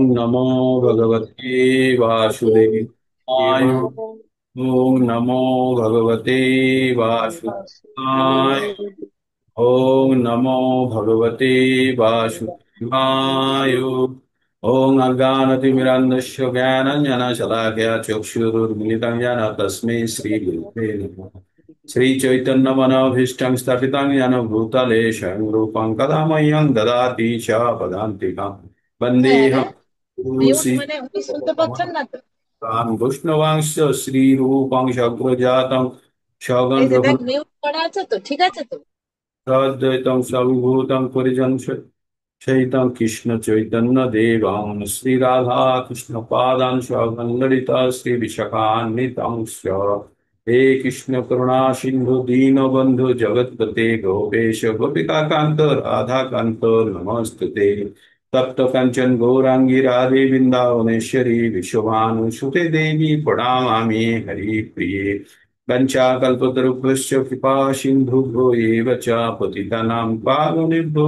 नमो भगवते वासुदेवाय। एवं ओम नमो भगवते वासुदेवाय। ओम नमो भगवते वासुदेवाय। ओम अज्ञानतिमिरान्धस्य ज्ञानाञ्जनशलाकया चक्षुरुन्मिलितं येन तस्मै श्रीगुरुवे नमः। श्रीचैतन्यमनोभीष्टं स्थापितं येन भूतले स्वयं रूपं कदा मह्यं ददाति च पदान्तिकं আরে वन्देऽहं गुरु মিউট মানে উনি শুনতে পাচ্ছেন না তো? वैष्णवांश्च श्रीरूपं शग्रजातं এই सगं যে দেখ মিউট করা আছে তো, ঠিক আছে তো? रघुद्वैतं सविभूतं परिजन चैतं कृष्ण चैतन्य देवं श्री राधा कृष्ण पादां सगं ललिता श्री विशाखान्वितं हे कृष्ण करुणा सिंधु दीन बंधु जगतपते गोपेश गोपिका कांत राधा कांत नमस्तुते तप्त कंचन गौरांगी राधे वृंदावनेश्वरी विश्वभानुसुते देवी प्रणमामि हरिप्रिये वंशाकल्पतरुभ्यश्च कृपा सिन्धुभ्यो एव च पतितानां पावनेभ्यो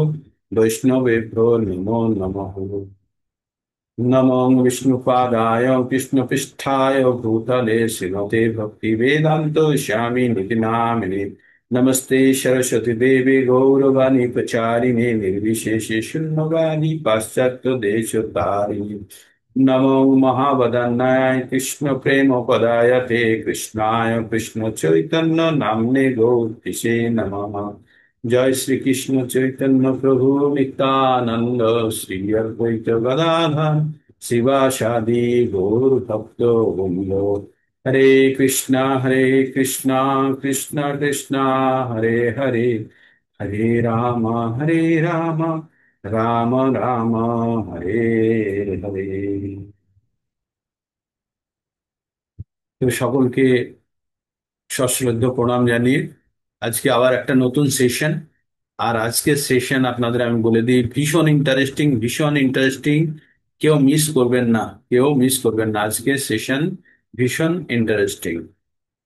वैष्णवेभ्यो नमो नमः। नमो विष्णुपादाय कृष्णपृष्ठाय भूतले श्रीमते भक्तिवेदान्त स्वामी निति नामिने नमस्ते सरस्वती देवी गौरवाणी प्रचारिणे निर्विशेष शून्यवादी पाश्चात्य देश तारिणे नमो महावदनाय कृष्ण प्रेम पदायते कृष्णाय कृष्ण चैतन्य नाम्ने गौतिसे नमः। जय श्री कृष्ण चैतन्य प्रभु नित्यानंद श्री अद्वैत गदाधर शिवासादि गौर भक्त वृंद। हरे कृष्णा कृष्ण कृष्णा हरे हरे हरे राम राम राम हरे हरे। তো সকলকে সশ্রদ্ধ প্রণাম জানিয়ে আজকে আবার একটা নতুন সেশন। আর আজকের সেশন আপনাদের আমি বলে দিই ভীষণ ইন্টারেস্টিং। কেউ মিস করবেন না, কেউ মিস করবেন না, আজকের সেশন ভীষণ ইন্টারেস্টিং।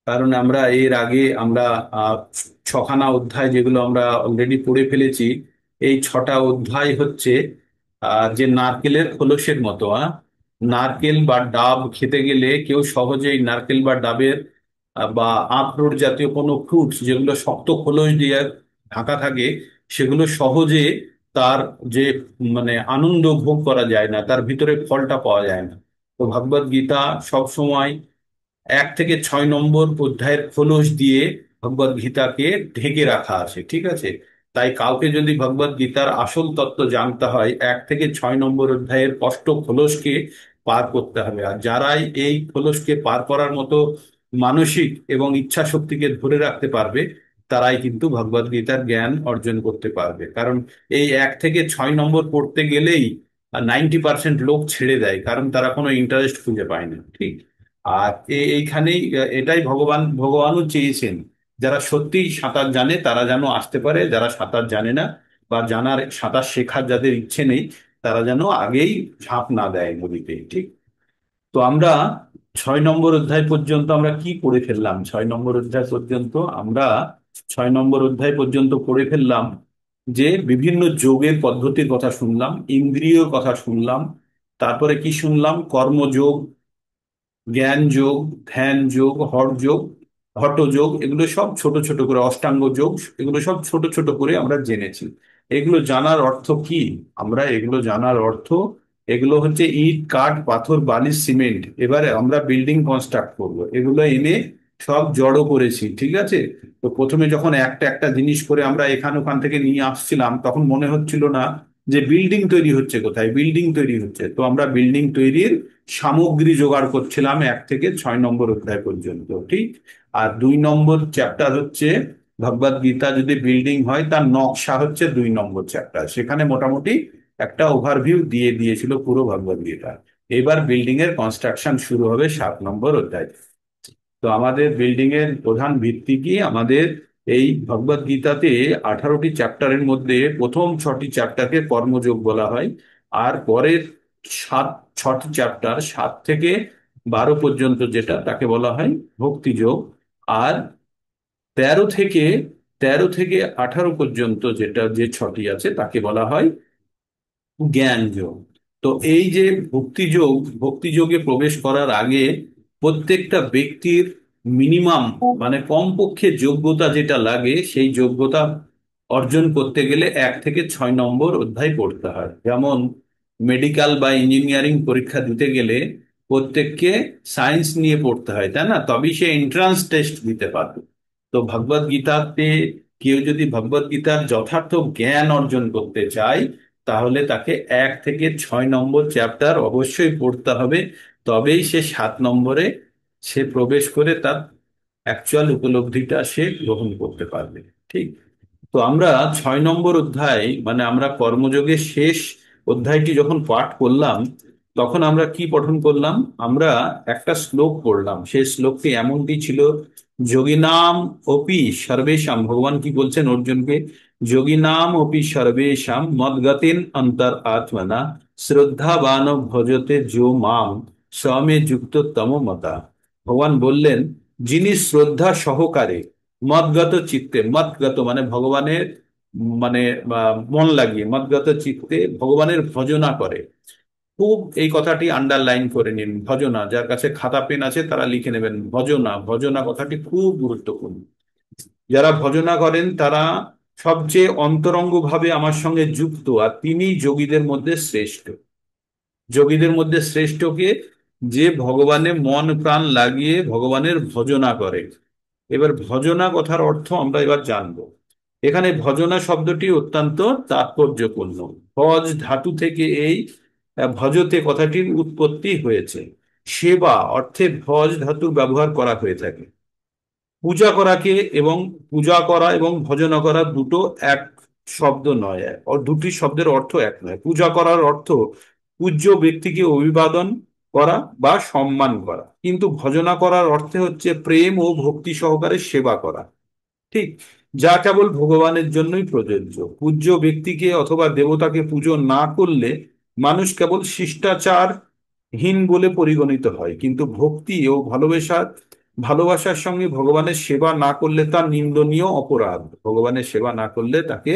কারণ আমরা এর আগে আমরা আহ, ছখানা অধ্যায় যেগুলো আমরা অলরেডি পড়ে ফেলেছি। এই ছটা অধ্যায় হচ্ছে যে নারকেলের খোলসের মতো। নারকেল বা ডাব খেতে গেলে কেউ সহজেই নারকেল বা ডাবের বা আখরোট জাতীয় কোনো ফ্রুটস যেগুলো শক্ত খোলস দিয়ে ঢাকা থাকে, সেগুলো সহজে তার যে মানে আনন্দ ভোগ করা যায় না, তার ভিতরে ফলটা পাওয়া যায় না। তো ভগবদ গীতা সব সময় 1 থেকে 6 নম্বর অধ্যায়ের খোলস দিয়ে ভগবদ গীতাকে ঢেকে রাখা আছে, ঠিক আছে? তাই কাউকে যদি ভগবদ গীতার আসল তত্ত্ব জানতে হয় 1 থেকে 6 নম্বর অধ্যায়ের স্পষ্ট খোলসকে পার করতে হবে। আর যারাই এই খোলসকে পার করার মতো মানসিক এবং ইচ্ছা শক্তিকে ধরে রাখতে পারবে, তারাই কিন্তু ভগবদ গীতার জ্ঞান অর্জন করতে পারবে। কারণ এই 1 থেকে 6 নম্বর পড়তে গেলেই 90% লোক ছেড়ে দেয়, কারণ তারা কোনো ইন্টারেস্ট খুঁজে পায় না, ঠিক? আর এইখানেই এটাই ভগবানও চেয়েছেন, যারা সত্যিই সাঁতার জানে তারা যেন আসতে পারে, যারা সাঁতার জানে না বা সাঁতার শেখার যাদের ইচ্ছে নেই, তারা যেন আগেই ঝাঁপ না দেয় নদীতে, ঠিক? তো আমরা 6 নম্বর অধ্যায় পর্যন্ত আমরা কি পড়ে ফেললাম? 6 নম্বর অধ্যায় পর্যন্ত আমরা 6 নম্বর অধ্যায় পর্যন্ত পড়ে ফেললাম যে বিভিন্ন যোগের পদ্ধতির কথা শুনলাম, ইন্দ্রিয় কথা শুনলাম, তারপরে কি শুনলাম? কর্মযোগ, জ্ঞান যোগ, ধ্যান যোগ, হঠযোগ, এগুলো সব ছোট ছোট করে, অষ্টাঙ্গ যোগ, এগুলো সব ছোট ছোট করে আমরা জেনেছি। এগুলো জানার অর্থ কি? এগুলো জানার অর্থ, এগুলো হচ্ছে ইট কাঠ পাথর বালি সিমেন্ট, এবারে আমরা বিল্ডিং কনস্ট্রাক্ট করব, এগুলো এনে সব জড়ো করেছি, ঠিক আছে? তো প্রথমে যখন একটা একটা জিনিস করে আমরা এখান ওখান থেকে নিয়ে আসছিলাম, তখন মনে হচ্ছিল না যে বিল্ডিং তৈরি হচ্ছে, কোথায় বিল্ডিং তৈরি হচ্ছে। তো আমরা বিল্ডিং তৈরির সামগ্রী জোগাড় করছিলাম 1 থেকে 6 নম্বর অধ্যায় পর্যন্ত, ঠিক? আর 2 নম্বর চ্যাপ্টার হচ্ছে ভগবদ গীতা, যদি বিল্ডিং হয় তার নকশা হচ্ছে 2 নম্বর চ্যাপ্টার। সেখানে মোটামুটি একটা ওভারভিউ দিয়ে দিয়েছিল পুরো ভগবদ গীতা। এবার বিল্ডিং এর কনস্ট্রাকশন শুরু হবে 7 নম্বর অধ্যায়। তো আমাদের বিল্ডিং এর প্রধান ভিত্তি কি? আমাদের এই ভগবদ গীতাতে 18টি চ্যাপ্টারের মধ্যে প্রথম 6টি চ্যাপ্টারকে কর্মযোগ বলা হয়। আর পরের সাত 6টি চ্যাপ্টার 7 থেকে 12 পর্যন্ত যেটা, তাকে বলা হয় ভক্তিযোগ। আর 13 থেকে 18 পর্যন্ত যেটা, যে 6টি আছে, তাকে বলা হয় জ্ঞান যোগ। তো এই যে ভক্তিযোগ, ভক্তিযোগে প্রবেশ করার আগে প্রত্যেকটা ব্যক্তির মিনিমাম মানে কমপক্ষে যোগ্যতা যেটা লাগে, সেই যোগ্যতা অর্জন করতে গেলে 1 থেকে 6 নম্বর অধ্যায় পড়তে হয়। যেমন মেডিকেল বা ইঞ্জিনিয়ারিং পরীক্ষা দিতে গেলে প্রত্যেককে সায়েন্স নিয়ে পড়তে হয়, তাই না? তবেই সে এন্ট্রান্স টেস্ট দিতে পারবে। তো ভগবদ গীতাতে কেউ যদি ভগবদ গীতার যথার্থ জ্ঞান অর্জন করতে চায়, তাহলে তাকে 1 থেকে 6 নম্বর চ্যাপ্টার অবশ্যই পড়তে হবে। তবেই সে 7 নম্বরে সে প্রবেশ করে তার অ্যাকচুয়াল উপলব্ধিটা সে গ্রহণ করতে পারবে। ঠিক। তো আমরা 6 নম্বর অধ্যায় মানে আমরা কর্মযোগের শেষ অধ্যায়টি যখন পাঠ করলাম, তখন আমরা কি পঠন করলাম? আমরা একটা শ্লোক পড়লাম। সেই শ্লোকটি এমনটি ছিল: যোগিনাম অপি সর্বেশাম, ভগবান কি বলছেন অর্জুনকে? যোগিনাম অপি সর্বেশাম মদ্গতিন অন্তর আত্মনা শ্রদ্ধাবান ভজতে যো মাম স্বমে যুক্ত তম মতা। ভগবান বললেন, যিনি শ্রদ্ধা সহকারে মদগত চিত্তে, মদগত মানে ভগবানের মানে মন লাগিয়ে, মদগত চিত্তে ভগবানের ভজনা করে। খুব এই কথাটি আন্ডারলাইন করে নিন, ভজনা। যার কাছে খাতা পেন আছে তারা লিখে নেবেন, ভজনা, ভজনা কথাটি খুব গুরুত্বপূর্ণ। যারা ভজনা করেন তারা সবচেয়ে অন্তরঙ্গ ভাবে আমার সঙ্গে যুক্ত, আর তিনি যোগীদের মধ্যে শ্রেষ্ঠ। যোগীদের মধ্যে শ্রেষ্ঠকে যে ভগবানের মন প্রাণ লাগিয়ে ভগবানের ভজনা করে। এবার ভজনা কথার অর্থ আমরা এবার জানবো। এখানে ভজনা শব্দটি অত্যন্ত তাৎপর্যপূর্ণ। ভজ ধাতু থেকে এই ভজতে কথাটির উৎপত্তি হয়েছে। সেবা অর্থে ভজ ধাতুর ব্যবহার করা হয়ে থাকে। পূজা করাকে এবং পূজা করা এবং ভজনা করা দুটো এক শব্দ নয়, দুটি শব্দের অর্থ এক নয়। পূজা করার অর্থ পূজ্য ব্যক্তিকে অভিবাদন করা বা সম্মান করা, কিন্তু ভজনা করার অর্থে হচ্ছে প্রেম ও ভক্তি সহকারে সেবা করা। ঠিক। যা কেবল ভগবানের জন্যই প্রযোজ্য। পূজ্য ব্যক্তিকে অথবা দেবতাকে পুজো না করলে মানুষ কেবল শিষ্টাচারহীন বলে পরিগণিত হয়, কিন্তু ভক্তি ও ভালোবাসার সঙ্গে ভগবানের সেবা না করলে তা নিন্দনীয় অপরাধ। ভগবানের সেবা না করলে তাকে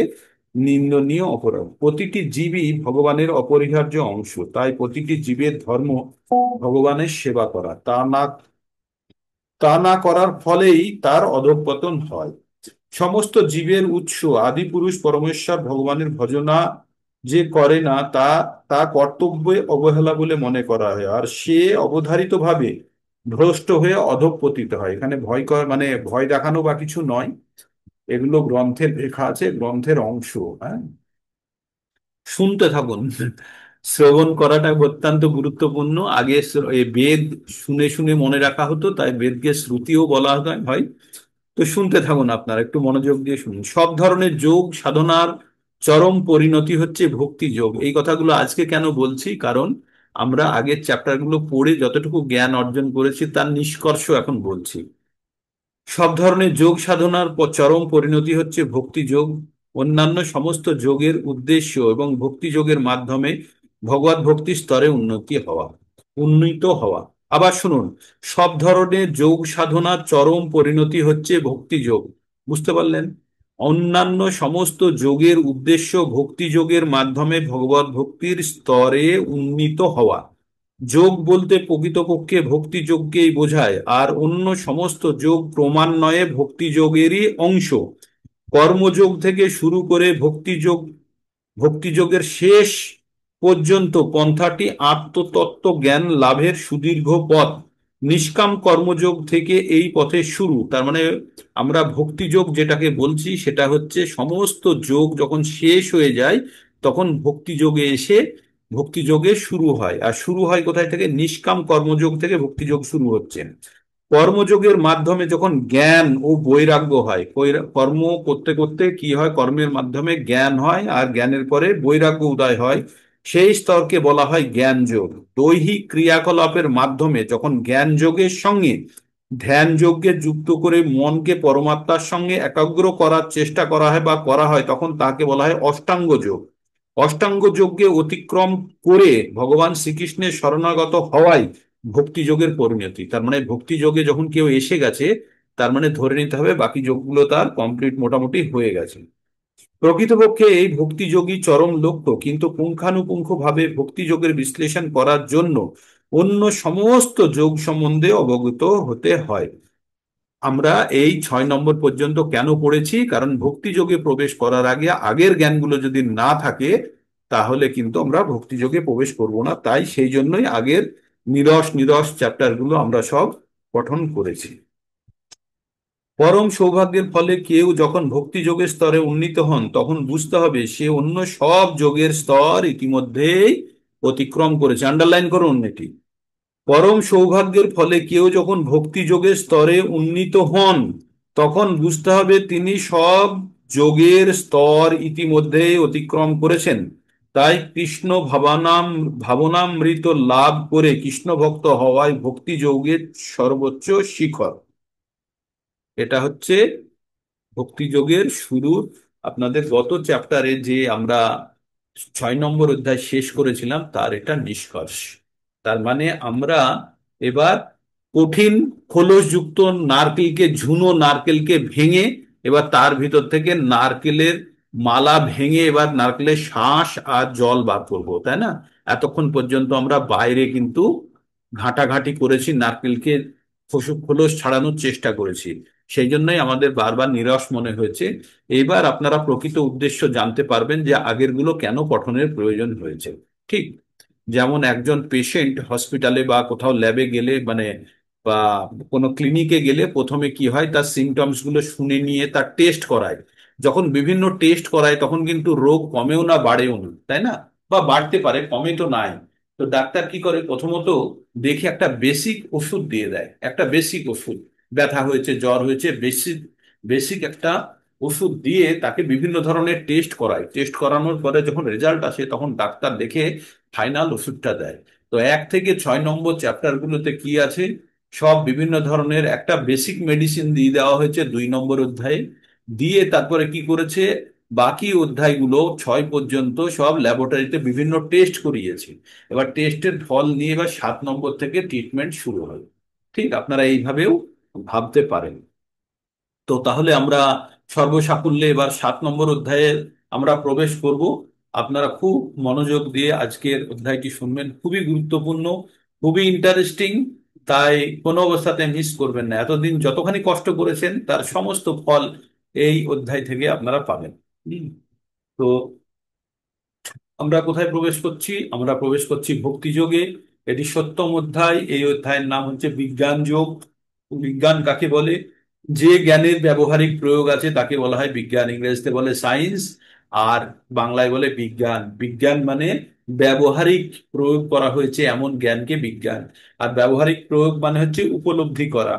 নিন্দনীয় অপরাধ। প্রতিটি জীবই ভগবানের অপরিহার্য অংশ, তাই প্রতিটি জীবের ধর্ম ভগবানের সেবা করা। তা না করার ফলেই তার অধঃপতন হয়। সমস্ত জীবের উৎস আদি পুরুষ পরমেশ্বর ভগবানের ভজনা যে করে না, তা তা কর্তব্যে অবহেলা বলে মনে করা হয়, আর সে অবধারিতভাবে ভ্রষ্ট হয়ে অধঃপতিত হয়। এখানে মানে ভয় দেখানো বা কিছু নয়, এগুলো গ্রন্থের লেখা আছে, গ্রন্থের অংশ। হ্যাঁ, শুনতে থাকুন। শ্রবণ করাটা অত্যন্ত গুরুত্বপূর্ণ। আগে এই বেদ শুনে শুনে মনে রাখা হতো, তাই বেদকে শ্রুতিও বলা হয়। তো শুনতে থাকুন, আপনারা একটু মনোযোগ দিয়ে শুনুন। সব ধরনের যোগ সাধনার চরম পরিণতি হচ্ছে ভক্তি যোগ। এই কথাগুলো আজকে কেন বলছি? কারণ আমরা আগের চ্যাপ্টারগুলো পড়ে যতটুকু জ্ঞান অর্জন করেছি তার নিষ্কর্ষ এখন বলছি। সব ধরনের যোগ সাধনার চরম পরিণতি হচ্ছে ভক্তি যোগ। অন্যান্য সমস্ত যোগের উদ্দেশ্য এবং ভক্তি যোগের মাধ্যমে ভগবত ভক্তি স্তরে উন্নীত হওয়া। আবার শুনুন, সব ধরনের যোগ সাধনার চরম পরিণতি হচ্ছে ভক্তি যোগ। বুঝতে পারলেন? অন্যান্য সমস্ত যোগের উদ্দেশ্য ভক্তি যোগের মাধ্যমে ভগবত ভক্তির স্তরে উন্নীত হওয়া। যোগ বলতে প্রকৃতপক্ষে ভক্তি যোগকেই বোঝায়, আর অন্য সমস্ত যোগ ক্রমান্বয়ে ভক্তি যোগেরই অংশ। কর্মযোগ থেকে শুরু করে ভক্তিযোগের শেষ পর্যন্ত পন্থাটি আত্মতত্ত্ব জ্ঞান লাভের সুদীর্ঘ পথ। নিষ্কাম কর্মযোগ থেকে এই পথের শুরু। তার মানে আমরা ভক্তিযোগ যেটাকে বলছি সেটা হচ্ছে সমস্ত যোগ যখন শেষ হয়ে যায় তখন ভক্তিযোগে এসে ভক্তিযোগে শুরু হয়। আর শুরু হয় কোথায় থেকে? নিষ্কাম কর্মযোগ থেকে ভক্তিযোগ শুরু হচ্ছে। কর্মযোগের মাধ্যমে যখন জ্ঞান ও বৈরাগ্য হয়, কর্ম করতে করতে কি হয়? কর্মের মাধ্যমে জ্ঞান হয়, আর জ্ঞানের পরে বৈরাগ্য উদয় হয়। সেই স্তরকে বলা হয় জ্ঞান যোগ। দৈহিক ক্রিয়াকলাপের মাধ্যমে যখন জ্ঞান যোগের সঙ্গে ধ্যান যোগকে যুক্ত করে মনকে পরমাত্মার সঙ্গে একাগ্র করার চেষ্টা করা হয় বা করা হয়, তখন তাকে বলা হয় অষ্টাঙ্গ যোগ। অষ্টাঙ্গ যোগকে অতিক্রম করে ভগবান শ্রীকৃষ্ণের শরণাগত হওয়াই ভক্তি যোগের পরিণতি। তার মানে ভক্তি যোগে যখন কেউ এসে গেছে, তার মানে ধরে নিতে হবে বাকি যোগগুলো তার কমপ্লিট মোটামুটি হয়ে গেছে। প্রকৃতপক্ষে এই ভক্তিযোগী চরম লক্ষ্য, কিন্তু পুঙ্খানুপুঙ্খভাবে ভক্তিযোগের বিশ্লেষণ করার জন্য অন্য সমস্ত যোগ সম্বন্ধে অবগত হতে হয়। আমরা এই 6 নম্বর পর্যন্ত কেন পড়েছি? কারণ ভক্তিযোগে প্রবেশ করার আগে আগের জ্ঞানগুলো যদি না থাকে, তাহলে কিন্তু আমরা ভক্তিযোগে প্রবেশ করব না। তাই সেই জন্যই আগের নিরস নিরস চ্যাপ্টারগুলো আমরা সব পঠন করেছি। পরম সৌভাগ্যের ফলে কেউ যখন ভক্তি যোগের স্তরে উন্নীত হন, তখন বুঝতে হবে সে অন্য সব যোগের স্তর ইতিমধ্যেই অতিক্রম করেছে। আন্ডারলাইন করুন এটি। পরম সৌভাগ্যের ফলে কেউ যখন ভক্তি যোগের স্তরে উন্নীত হন, তখন বুঝতে হবে তিনি সব যোগের স্তর ইতিমধ্যেই অতিক্রম করেছেন। তাই কৃষ্ণ ভাবনামৃত লাভ করে কৃষ্ণ ভক্ত হওয়ায় ভক্তি যোগের সর্বোচ্চ শিখর। এটা হচ্ছে ভক্তিযোগের শুরুর, আপনাদের গত চ্যাপ্টারে যে আমরা 6 নম্বর অধ্যায় শেষ করেছিলাম তার এটা নিষ্কর্ষ। তার মানে আমরা এবার কঠিন খোলসযুক্ত নারকেলকে, ঝুনো নারকেলকে ভেঙে এবার তার ভিতর থেকে নারকেলের মালা ভেঙে এবার নারকেলের শাঁস আর জল বার করবো, তাই না? এতক্ষণ পর্যন্ত আমরা বাইরে কিন্তু ঘাঁটাঘাঁটি করেছি, নারকেলকে খোলস ছাড়ানোর চেষ্টা করেছি। সেই জন্যই আমাদের বারবার নিরস মনে হয়েছে। এইবার আপনারা প্রকৃত উদ্দেশ্য জানতে পারবেন যে আগেরগুলো কেন পঠনের প্রয়োজন হয়েছে। ঠিক যেমন একজন পেশেন্ট হসপিটালে বা কোথাও ল্যাবে গেলে, মানে বা কোনো ক্লিনিকে গেলে প্রথমে কি হয়, তার সিমটমস গুলো শুনে নিয়ে তার টেস্ট করায়। যখন বিভিন্ন টেস্ট করায় তখন কিন্তু রোগ কমেও না বাড়েও না, তাই না? বা বাড়তে পারে, কমে তো নাই। তো ডাক্তার কি করে, প্রথমত দেখে একটা বেসিক ওষুধ দিয়ে দেয়, একটা বেসিক ওষুধ। ব্যথা হয়েছে, জ্বর হয়েছে, বেসিক বেসিক একটা ওষুধ দিয়ে তাকে বিভিন্ন ধরনের টেস্ট করায়। টেস্ট করানোর পরে যখন রেজাল্ট আসে তখন ডাক্তার দেখে ফাইনাল ওষুধটা দেয়। তো 1 থেকে 6 নম্বর চ্যাপ্টার গুলোতে কি আছে, সব বিভিন্ন ধরনের একটা বেসিক মেডিসিন দিয়ে দেওয়া হয়েছে 2 নম্বর অধ্যায়ে। দিয়ে তারপরে কি করেছে, বাকি অধ্যায়গুলো 6 পর্যন্ত সব ল্যাবরেটরিতে বিভিন্ন টেস্ট করিয়েছে। এবার টেস্টের ফল নিয়ে এবার 7 নম্বর থেকে ট্রিটমেন্ট শুরু হয়। ঠিক আপনারা এইভাবেও ভাবতে পারেন। তো তাহলে আমরা সর্বসাকুল্যে এবার 7 নম্বর অধ্যায়ে আমরা প্রবেশ করব। আপনারা খুব মনোযোগ দিয়ে আজকের অধ্যায়টি শুনবেন, খুবই গুরুত্বপূর্ণ, খুবই ইন্টারেস্টিং। তাই কোনো অবস্থাতে মিস করবেন না। এতদিন যতখানি কষ্ট করেছেন তার সমস্ত ফল এই অধ্যায় থেকে আপনারা পাবেন। হুম। তো আমরা কোথায় প্রবেশ করছি? আমরা প্রবেশ করছি ভক্তিযোগে। এটি 7ম অধ্যায়। এই অধ্যায়ের নাম হচ্ছে বিজ্ঞান যোগ। বিজ্ঞান কাকে বলে? যে জ্ঞানের ব্যবহারিক প্রয়োগ আছে তাকে বলা হয় বিজ্ঞান। ইংরেজিতে বলে সায়েন্স, আর বাংলায় বলে বিজ্ঞান। বিজ্ঞান মানে ব্যবহারিক প্রয়োগ করা হয়েছে এমন জ্ঞানকে বিজ্ঞান। আর ব্যবহারিক প্রয়োগ মানে হচ্ছে উপলব্ধি করা।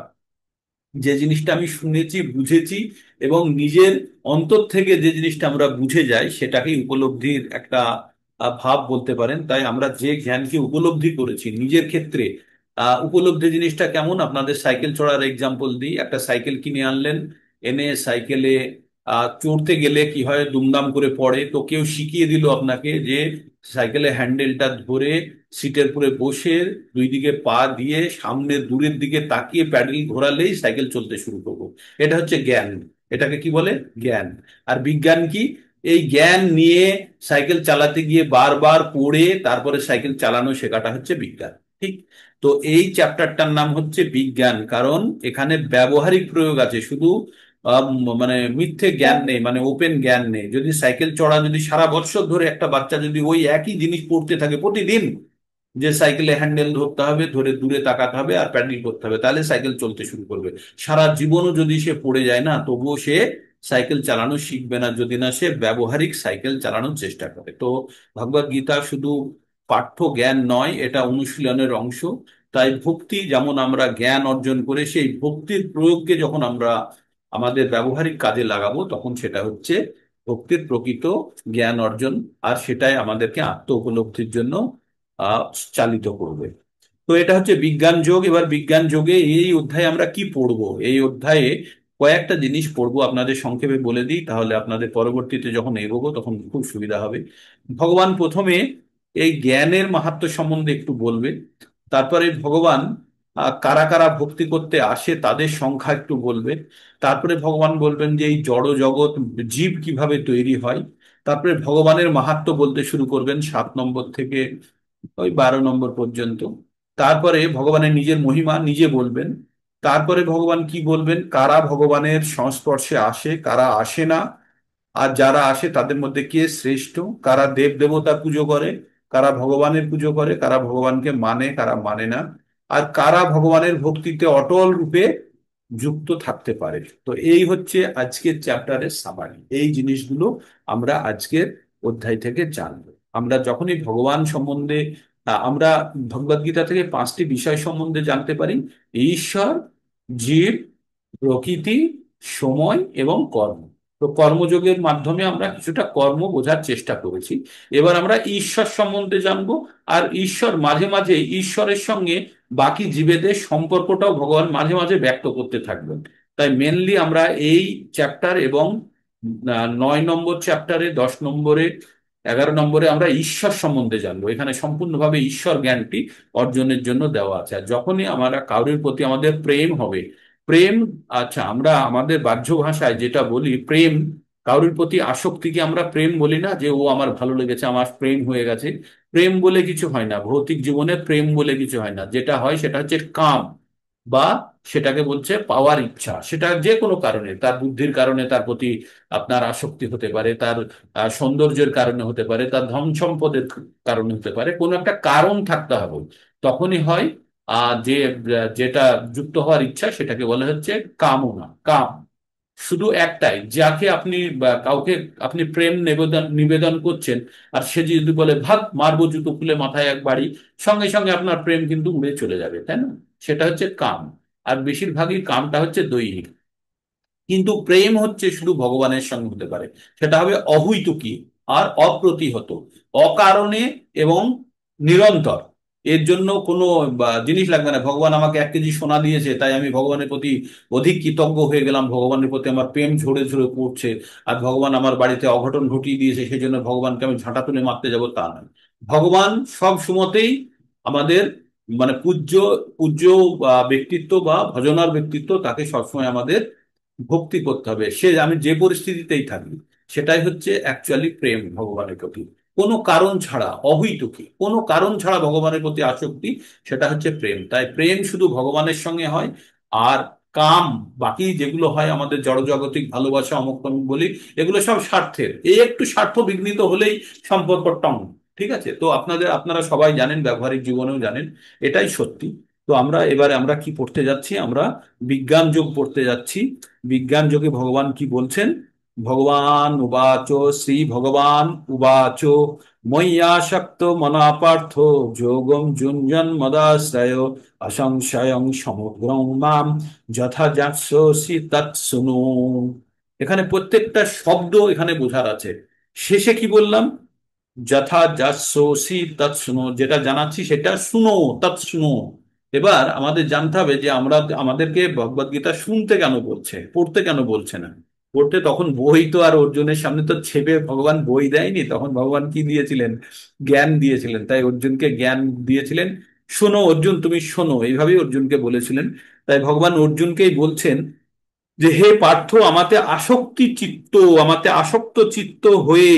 যে জিনিসটা আমি শুনেছি, বুঝেছি, এবং নিজের অন্তর থেকে যে জিনিসটা আমরা বুঝে যাই সেটাকেই উপলব্ধির একটা ভাব বলতে পারেন। তাই আমরা যে জ্ঞানকে উপলব্ধি করেছি নিজের ক্ষেত্রে, উপলব্ধি জিনিসটা কেমন, আপনাদের সাইকেল চড়ার এক্সাম্পল দিই। একটা সাইকেল কিনে আনলেন, এনে সাইকেলে চড়তে গেলে কি হয়, দুমদাম করে পড়ে। তো কেউ শিখিয়ে দিল আপনাকে যে সাইকেলের হ্যান্ডেলটা ধরে সিটের উপরে বসে 2 দিকে পা দিয়ে সামনে দূরের দিকে তাকিয়ে প্যাডেল ঘোরালেই সাইকেল চলতে শুরু করবো। এটা হচ্ছে জ্ঞান। এটাকে কি বলে? জ্ঞান। আর বিজ্ঞান কি? এই জ্ঞান নিয়ে সাইকেল চালাতে গিয়ে বারবার পড়ে তারপরে সাইকেল চালানো শেখাটা হচ্ছে বিজ্ঞান। ঠিক। তো এই চ্যাপ্টারটার নাম হচ্ছে বিজ্ঞান, কারণ এখানে ব্যবহারিক প্রয়োগ আছে, শুধু মানে মিথ্যে জ্ঞান নেই, মানে ওপেন জ্ঞান নেই। যদি সাইকেল চড়া, যদি সারা বছর ধরে একটা বাচ্চা যদি ওই একই জিনিস পড়তে থাকে প্রতিদিন, যে সাইকেলে হ্যান্ডেল ধরতে হবে, ধরে দূরে তাকাতে হবে আর প্যাডেল করতে হবে, তাহলে সাইকেল চলতে শুরু করবে। সারা জীবনও যদি সে পড়ে যায় না, তবুও সে সাইকেল চালানো শিখবে না যদি না সে ব্যবহারিক সাইকেল চালানোর চেষ্টা করে। তো ভগবদ গীতা শুধু পাঠ্য জ্ঞান নয়, এটা অনুশীলনের অংশ। তাই ভক্তি যেমন আমরা জ্ঞান অর্জন করে, সেই ভক্তির প্রয়োগকে যখন আমরা আমাদের ব্যবহারিক কাজে লাগাবো তখন সেটা হচ্ছে ভক্তির প্রকৃত জ্ঞান অর্জন। আর সেটাই আমাদেরকে আত্ম উপলব্ধির জন্য আহ চালিত করবে। তো এটা হচ্ছে বিজ্ঞান যোগ। এবার বিজ্ঞান যোগে এই অধ্যায়ে আমরা কি পড়বো? এই অধ্যায়ে কয়েকটা জিনিস পড়বো, আপনাদের সংক্ষেপে বলে দিই, তাহলে আপনাদের পরবর্তীতে যখন এগোবো তখন খুব সুবিধা হবে। ভগবান প্রথমে এই জ্ঞানের মাহাত্ম্য সম্বন্ধে একটু বলবে। তারপরে ভগবান কারা কারা ভক্তি করতে আসে তাদের সংখ্যা একটু বলবেন। তারপরে ভগবান বলবেন যে এই জড় জগৎ, জীব কিভাবে তৈরি হয়। তারপরে ভগবানের মাহাত্ম্য বলতে শুরু করবেন 7 নম্বর থেকে ওই 12 নম্বর পর্যন্ত। তারপরে ভগবানের নিজের মহিমা নিজে বলবেন। তারপরে ভগবান কি বলবেন, কারা ভগবানের সংস্পর্শে আসে কারা আসে না, আর যারা আসে তাদের মধ্যে কে শ্রেষ্ঠ, কারা দেব দেবতার পুজো করে, কারা ভগবানের পুজো করে, কারা ভগবানকে মানে কারা মানে না, আর কারা ভগবানের ভক্তিতে অটল রূপে যুক্ত থাকতে পারে। তো এই হচ্ছে আজকের চ্যাপ্টারের সামারি। এই জিনিসগুলো আমরা আজকের অধ্যায় থেকে জানবো। আমরা যখনই ভগবান সম্বন্ধে আমরা ভগবদ গীতা থেকে 5টি বিষয় সম্বন্ধে জানতে পারি: ঈশ্বর, জীব, প্রকৃতি, সময় এবং কর্ম। তো কর্মযোগের মাধ্যমে আমরা কিছুটা কর্ম বোঝার চেষ্টা করেছি। এবার আমরা ঈশ্বর সম্বন্ধে জানবো। আর ঈশ্বর মাঝে মাঝে, ঈশ্বরের সঙ্গে বাকি জীবেদের সম্পর্কটাও ভগবান মাঝে মাঝে ব্যক্ত করতে থাকবেন। তাই মেনলি আমরা এই চ্যাপ্টার এবং 9 নম্বর চ্যাপ্টারে, 10 নম্বরে, 11 নম্বরে আমরা ঈশ্বর সম্বন্ধে জানবো। এখানে সম্পূর্ণভাবে ঈশ্বর জ্ঞানটি অর্জনের জন্য দেওয়া আছে। আর যখনই আমরা কারোর প্রতি আমাদের প্রেম হবে, প্রেম, আচ্ছা আমরা আমাদের বাহ্য ভাষায় যেটা বলি প্রেম, কারোর প্রতি আসক্তিকে আমরা প্রেম বলি না, যে ও আমার ভালো লেগেছে, আমার প্রেম হয়ে গেছে। প্রেম বলে কিছু হয় না ভৌতিক জীবনে, প্রেম বলে কিছু হয় না। যেটা হয় সেটা হচ্ছে কাম, বা সেটাকে বলছে পাওয়ার ইচ্ছা। সেটা যে কোনো কারণে, তার বুদ্ধির কারণে তার প্রতি আপনার আসক্তি হতে পারে, তার সৌন্দর্যের কারণে হতে পারে, তার ধন সম্পদের কারণে হতে পারে, কোনো একটা কারণ থাকতে হবে। তখনই হয় যেটা যুক্ত হওয়ার ইচ্ছা, সেটাকে বলা হচ্ছে কামনা, কাম। শুধু একটাই, যাকে আপনি বা কাউকে আপনি প্রেম নিবেদন নিবেদন করছেন, আর সে যদি বলে ভাগ মারবো জুতো খুলে মাথায় এক বাড়ি, সঙ্গে সঙ্গে আপনার প্রেম কিন্তু উড়ে চলে যাবে, তাই না? সেটা হচ্ছে কাম। আর বেশিরভাগই কামটা হচ্ছে দৈহিক। কিন্তু প্রেম হচ্ছে শুধু ভগবানের সঙ্গে হতে পারে। সেটা হবে অহৈতুকী আর অপ্রতিহত, অকারণে এবং নিরন্তর। এর জন্য কোনো জিনিস লাগবে না। ভগবান আমাকে 1 কেজি সোনা দিয়েছে, তাই আমি ভগবানের প্রতি অধিক কৃতজ্ঞ হয়ে গেলাম, ভগবানের প্রতি আমার প্রেম ঝরে ঝরে পড়ছে। আর ভগবান আমার বাড়িতে অঘটন ঘটিয়ে দিয়েছে, সেই জন্য ভগবানকে আমি ঝাঁটা তুলে মারতে যাবো, তা নয়। ভগবান সব সময়তেই আমাদের মানে পূজ্য, পূজ্য ব্যক্তিত্ব বা ভজনার ব্যক্তিত্ব, তাকে সবসময় আমাদের ভক্তি করতে হবে। সে আমি যে পরিস্থিতিতেই থাকি, সেটাই হচ্ছে অ্যাকচুয়ালি প্রেম ভগবানের প্রতি। কোনো কারণ ছাড়া, অহৈতুকী কোনো কারণ ছাড়া ভগবানের প্রতি আসক্তি, সেটা হচ্ছে প্রেম। তাই প্রেম শুধু ভগবানের সঙ্গে হয়। আর কাম, বাকি যেগুলো হয় আমাদের জড়জাগতিক ভালোবাসা, অমুক তমুক বলি, এগুলো সব স্বার্থের। এই একটু স্বার্থ বিঘ্নিত হলেই সম্পর্ক টং। ঠিক আছে? তো আপনারা সবাই জানেন, ব্যবহারিক জীবনেও জানেন, এটাই সত্যি। তো এবারে আমরা কি পড়তে যাচ্ছি? আমরা বিজ্ঞান যোগ পড়তে যাচ্ছি। বিজ্ঞান যোগে ভগবান কি বলছেন? ভগবান উবাচ, শ্রী ভগবান উবাচ, ময়্যাসক্ত মনা পার্থ, যোগম যুঞ্জন মদাশ্রয়, অসংশয়ং সমগ্রং মাম, যথা যাস্যসি তৎসুনু। এখানে প্রত্যেকটা শব্দ এখানে বোঝার আছে। শেষে কি বললাম? যথা যাস্যসি তৎসুনো, যেটা জানাচ্ছি সেটা শুনো, তৎসুনো। এবার আমাদের জানতে হবে যে আমাদেরকে ভগবদ গীতা শুনতে কেন বলছে, পড়তে কেন বলছে না। পড়তে তখন বই তো আর অর্জুনের সামনে তো ছেপে ভগবান বই দেয়নি, তখন ভগবান কি দিয়েছিলেন? জ্ঞান দিয়েছিলেন। তাই অর্জুনকে জ্ঞান দিয়েছিলেন। শোনো অর্জুন, তুমি শোনো, এইভাবেই অর্জুনকে বলেছিলেন। তাই ভগবান অর্জুনকেই বলছেন যে হে পার্থ, আমাতে আসক্তি চিত্ত, আমাতে আসক্ত চিত্ত হয়ে,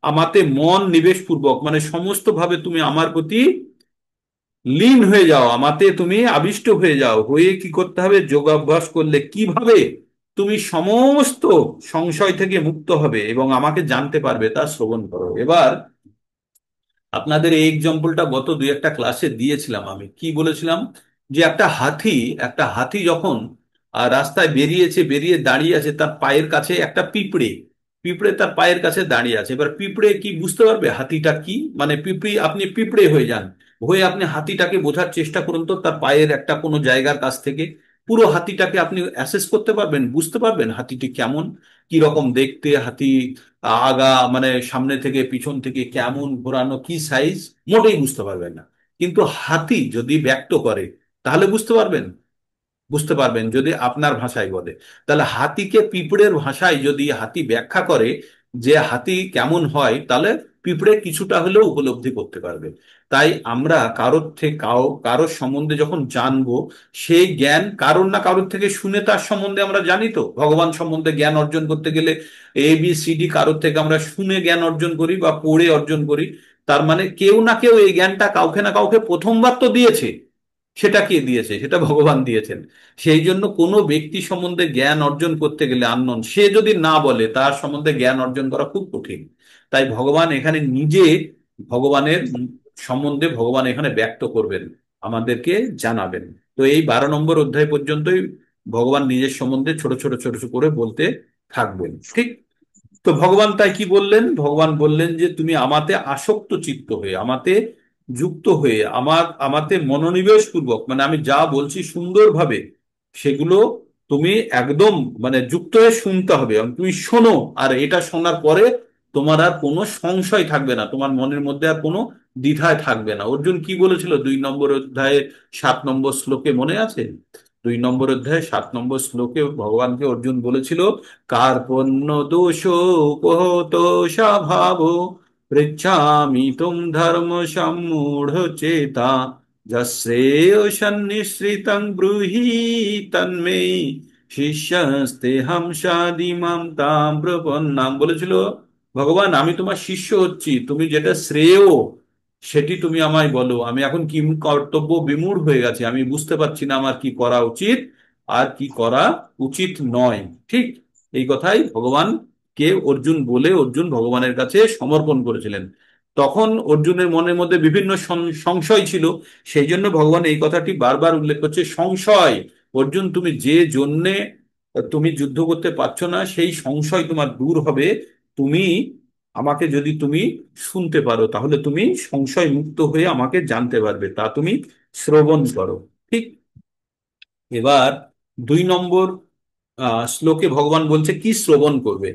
আমাতে মন নিবেশ পূর্বক, মানে সমস্ত ভাবে তুমি আমার প্রতি লীন হয়ে যাও, আমাতে তুমি আবিষ্ট হয়ে যাও। হয়ে কি করতে হবে? যোগাভ্যাস করলে কিভাবে তুমি সমস্ত সংশয় থেকে মুক্ত হবে এবং আমাকে জানতে পারবে, তা শ্রবণ করো। এবার আপনাদের এই এক্সাম্পলটা গত 2-1টা ক্লাসে দিয়েছিলাম। আমি কি বলেছিলাম? যে একটা হাতি যখন রাস্তায় বেরিয়েছে, বেরিয়ে দাঁড়িয়ে আছে, তার পায়ের কাছে একটা পিঁপড়ে, পিঁপড়ে তার পায়ের কাছে দাঁড়িয়ে আছে। এবার পিঁপড়ে কি বুঝতে পারবে হাতিটা কি? মানে আপনি পিঁপড়ে হয়ে যান, হয়ে আপনি হাতিটাকে বোঝার চেষ্টা করুন তো, তার পায়ের একটা কোনো জায়গার কাছ থেকে পুরো হাতিটাকে আপনি অ্যাসেস করতে পারবেন, বুঝতে পারবেন হাতিটি কেমন, কি রকম দেখতে, হাতি আগা মানে সামনে থেকে পিছন থেকে কেমন ঘোরানো, কি সাইজ, মোটেই বুঝতে পারবেন না। কিন্তু হাতি যদি ব্যক্ত করে, তাহলে বুঝতে পারবেন। বুঝতে পারবেন যদি আপনার ভাষায় বলে। তাহলে হাতিকে পিঁপড়ের ভাষায় যদি হাতি ব্যাখ্যা করে, যে হাতি কেমন হয়, তাহলে পিঁপড়ে কিছুটা হলেও উপলব্ধি করতে পারবে। তাই আমরা কারোর থেকে কারোর সম্বন্ধে যখন জানবো, সেই জ্ঞান কারোর না কারোর থেকে শুনে তার সম্বন্ধে আমরা জানি। তো ভগবান সম্বন্ধে জ্ঞান অর্জন করতে গেলে ABCD কারোর থেকে আমরা শুনে জ্ঞান অর্জন করি বা পড়ে অর্জন করি। তার মানে কেউ না কেউ এই জ্ঞানটা কাউকে না কাউকে প্রথমবার তো দিয়েছে। সেটা কে দিয়েছে? সেটা ভগবান দিয়েছেন। সেই জন্য কোনো ব্যক্তি সম্বন্ধে জ্ঞান অর্জন করতে গেলে আননোন সে যদি না বলে, তার সম্বন্ধে জ্ঞান অর্জন করা খুব কঠিন। তাই ভগবান এখানে নিজে ভগবানের সম্বন্ধে ভগবান এখানে ব্যক্ত করবেন, আমাদেরকে জানাবেন। তো এই 12 নম্বর অধ্যায় পর্যন্তই ভগবান নিজের সম্বন্ধে ছোট ছোট ছোট ছোট করে বলতে থাকবেন, ঠিক? তো ভগবান তাই কি বললেন? ভগবান বললেন যে তুমি আমাতে আসক্ত চিত্ত হয়ে, আমাতে যুক্ত হয়ে, আমাতে মনোনিবেশ পূর্বক, মানে আমি যা বলছি সুন্দরভাবে সেগুলো তুমি একদম মানে যুক্ত হয়ে শুনতে হবে, এবং তুমি শোনো। আর এটা শোনার পরে তোমার আর কোনো সংশয় থাকবে না, তোমার মনের মধ্যে আর কোনো দ্বিধায় থাকবে না। অর্জুন কি বলেছিল 2 নম্বর অধ্যায়ে 7 নম্বর শ্লোকে, মনে আছে? 2 নম্বর অধ্যায়ে 7 নম্বর শ্লোকে ভগবানকে অর্জুন বলেছিল, কার্পণ্য দোষ উপহত স্বভাব পৃচ্ছামি তুম ধর্ম সম্মূঢ় চেতা যশ্রেয় সন্নিশ্রিতং ব্রূহি তন্মে শিষ্যস্তে হামসাদিমাম তাম প্রপন্নাম। বলেছিল ভগবান, আমি তোমার শিষ্য হচ্ছি, তুমি যেটা শ্রেয় সেটি তুমি আমায় বলো। আমি এখন কি কর্তব্য বিমূঢ় হয়ে গেছে, আমি বুঝতে পারছি না আমার কি করা উচিত আর কি করা উচিত নয়। ঠিক এই কথাই ভগবানকে অর্জুন বলে অর্জুন ভগবানের কাছে সমর্পণ করেছিলেন। তখন অর্জুনের মনের মধ্যে বিভিন্ন সংশয় ছিল। সেই জন্য ভগবান এই কথাটি বারবার উল্লেখ করছে, সংশয়। অর্জুন, তুমি যে জন্যে তুমি যুদ্ধ করতে পারছো না, সেই সংশয় তোমার দূর হবে। তুমি আমাকে যদি তুমি শুনতে পারো, তাহলে তুমি সংশয় মুক্ত হয়ে আমাকে জানতে পারবে, তা তুমি শ্রবণ করো। ঠিক। এবার 2 নম্বর শ্লোকে ভগবান বলছে কি শ্রবণ করবে।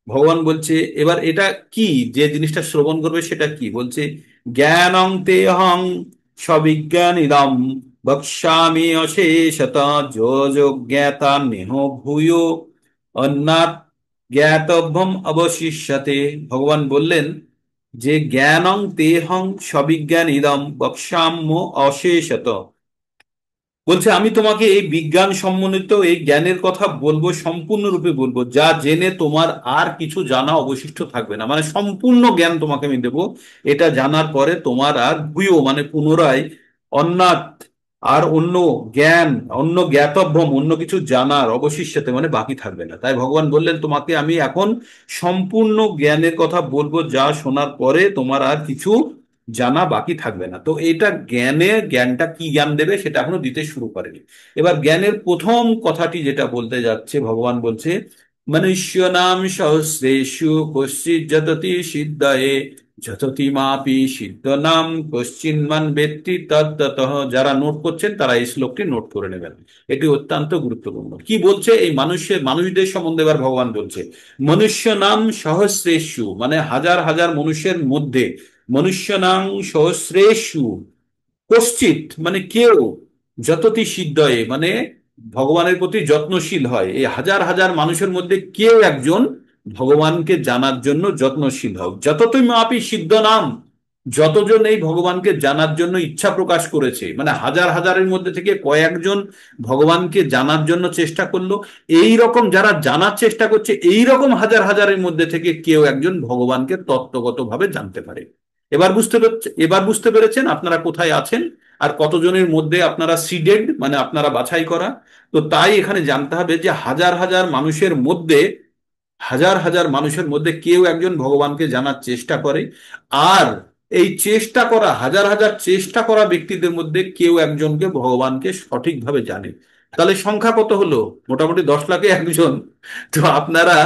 ভগবান বলছে এবার এটা কি, যে জিনিসটা শ্রবণ করবে সেটা কি বলছে, জ্ঞানং তেহং সবিজ্ঞানিদম বক্ষ্যামি অশেষত জ্ঞাতা নেহ ভূয় অন্যাৎ জ্ঞাতব্যম অবশিষ্যতে। ভগবান বললেন যে জ্ঞানং তেহং সবিজ্ঞানিদম বক্ষ্যাম্য অশেষত, বলছে আমি তোমাকে এই বিজ্ঞান সম্বন্ধিত এই জ্ঞানের কথা বলবো, সম্পূর্ণরূপে বলবো, যা জেনে তোমার আর কিছু জানা অবশিষ্ট থাকবে না। মানে সম্পূর্ণ জ্ঞান তোমাকে আমি দেবো। এটা জানার পরে তোমার আর ভূয় মানে পুনরায় অন্যাৎ আর অন্য জ্ঞান, অন্য জ্ঞাতব্যম, অন্য কিছু জানার অবশিষ্টতে মানে বাকি থাকবে না। তাই ভগবান বললেন তোমাকে আমি এখন সম্পূর্ণ জ্ঞানের কথা বলবো, যা শোনার পরে তোমার আর কিছু জানা বাকি থাকবে না। তো এটা জ্ঞানটা কি জ্ঞান দেবে সেটা এখনো দিতে শুরু করেনি। এবার জ্ঞানের প্রথম কথাটি যেটা বলতে যাচ্ছে, ভগবান বলছে মনুষ্য নাম সহস্রেষু কশ্চিৎ যততি সিদ্ধয়ে যততি মাপি সিদ্ধ নাম কশ্চিন্মান ব্যক্তি তত্ত্বতঃ। যারা নোট করছেন তারা এই শ্লোকটি নোট করে নেবেন, এটি অত্যন্ত গুরুত্বপূর্ণ। কি বলছে এই মানুষদের সম্বন্ধে এবার ভগবান বলছে, মনুষ্য নাম সহস্রেষু মানে হাজার হাজার মানুষের মধ্যে, মনুষ্যনাং সহস্রেষু কশ্চিৎ মানে কেউ, যততি সিদ্ধয়ে মানে ভগবানের প্রতি যত্নশীল হয়, এই হাজার হাজার মানুষের মধ্যে কেউ একজন ভগবানকে জানার জন্য যত্নশীল হোক। যততই মাপি সিদ্ধ নাম, যতজন এই ভগবানকে জানার জন্য ইচ্ছা প্রকাশ করেছে, মানে হাজার হাজারের মধ্যে থেকে কয়েকজন ভগবানকে জানার জন্য চেষ্টা করলো, এই রকম যারা জানার চেষ্টা করছে, এই রকম হাজার হাজারের মধ্যে থেকে কেউ একজন ভগবানকে তত্ত্বগতভাবে জানতে পারে। এবার বুঝতে পেরেছেন আপনারা কোথায় আছেন আর কতজনের মধ্যে আপনারা সিডেড মানে আপনারা বাছাই করা। তো তাই এখানে জানতে হবে যে হাজার হাজার মানুষের মধ্যে, হাজার হাজার মানুষের মধ্যে কেউ একজন ভগবানকে জানার চেষ্টা করে। আর এই চেষ্টা করা হাজার হাজার চেষ্টা করা ব্যক্তিদের মধ্যে কেউ একজনকে ভগবানকে সঠিকভাবে জানে। তাহলে সংখ্যা কত হলো? মোটামুটি 10 লাখে একজন। তো আপনারা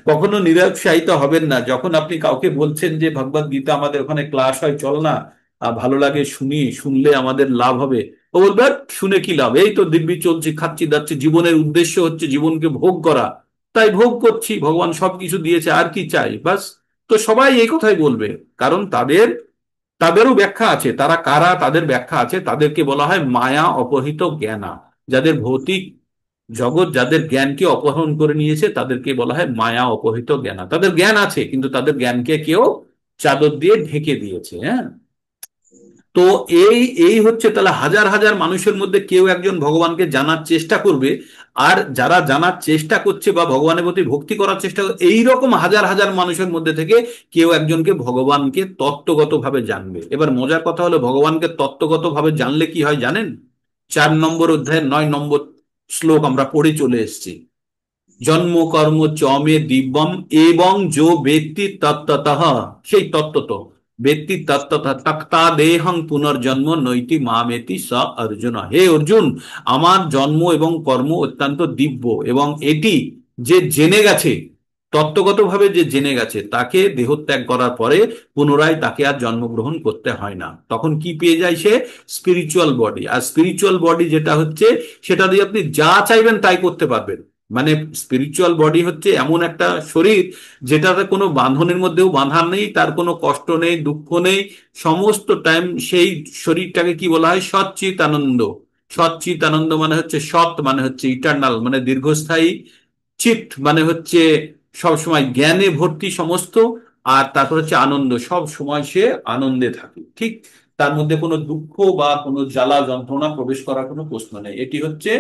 কখনো নিরুৎসাহিত হবেন না যখন আপনি কাউকে বলছেন যে ভগবদ গীতা আমাদের ওখানে ক্লাস হয়, চল না, ভালো লাগে, শুনলে আমাদের লাভ হবে। ও বলবে, "আর শুনে কি লাভ, এই তো দিব্যি চলছি, খাচ্ছি দাচ্ছি, জীবনের উদ্দেশ্য হচ্ছে জীবনকে ভোগ করা, তাই ভোগ করছি, ভগবান সবকিছু দিয়েছে, আর কি চাই বাস।" তো সবাই এই কথাই বলবে, কারণ তাদেরও ব্যাখ্যা আছে, তারা কারা তাদের ব্যাখ্যা আছে। তাদেরকে বলা হয় মায়া অপহৃত জ্ঞানা, যাদের ভৌতিক জগৎ যাদের জ্ঞানকে অপহরণ করে নিয়েছে তাদেরকে বলা হয় মায়া অপহৃত জ্ঞানা। তাদের জ্ঞান আছে কিন্তু তাদের জ্ঞানকে কেউ চাদর দিয়ে ঢেকে দিয়েছে। হ্যাঁ, তো এই এই হচ্ছে, তাহলে হাজার হাজার মানুষের মধ্যে কেউ একজন ভগবানকে জানার চেষ্টা করবে। আর যারা জানার চেষ্টা করছে বা ভগবানের প্রতি ভক্তি করার চেষ্টা করছে, এইরকম হাজার হাজার মানুষের মধ্যে থেকে কেউ একজনকে ভগবানকে তত্ত্বগতভাবে জানবে। এবার মজার কথা হলো, ভগবানকে তত্ত্বগতভাবে জানলে কি হয় জানেন? 4 নম্বর অধ্যায়ের 9 নম্বর শ্লোক আমরা পড়ে চলে এসেছি। জন্ম কর্ম চ মে দিব্যম এবং যো বেত্তি তত্ত্বতঃ, সেই তত্ত্বত বেত্তি তত্ত্বতঃ তক্তা দেহং পুনর্জন্ম নৈতি মামেতি স অর্জুন। হে অর্জুন, আমার জন্ম এবং কর্ম অত্যন্ত দিব্য, এবং এটি যে জেনে গেছে, তত্ত্বগতভাবে যে জেনে গেছে, তাকে দেহত্যাগ করার পরে পুনরায় তাকে আর জন্মগ্রহণ করতে হয় না। তখন কি পেয়ে যায় সে? Spiritual body. আর স্পিরিচুয়াল বডি যেটা হচ্ছে, সেটা দিয়ে আপনি যা চাইবেন তাই করতে পারবেন। মানে স্পিরিচুয়াল বডি হচ্ছে এমন একটা শরীর যেটাতে কোনো বাঁধনের মধ্যেও বাঁধা নেই, তার কোনো কষ্ট নেই, দুঃখ নেই। সমস্ত টাইম সেই শরীরটাকে কি বলা হয়? সচ্চিত আনন্দ। সচ্চিত আনন্দ মানে হচ্ছে সৎ, মানে হচ্ছে ইটার্নাল, মানে দীর্ঘস্থায়ী। চিত মানে হচ্ছে সব সময় জ্ঞানে ভর্তি সমস্ত। আর তারপর হচ্ছে আনন্দ, সব সময় সে আনন্দে থাকে। ঠিক, তার মধ্যে কোনো দুঃখ বা কোনো জ্বালা যন্ত্রণা প্রবেশ করার কোনো প্রশ্ন নেই। এটি হচ্ছে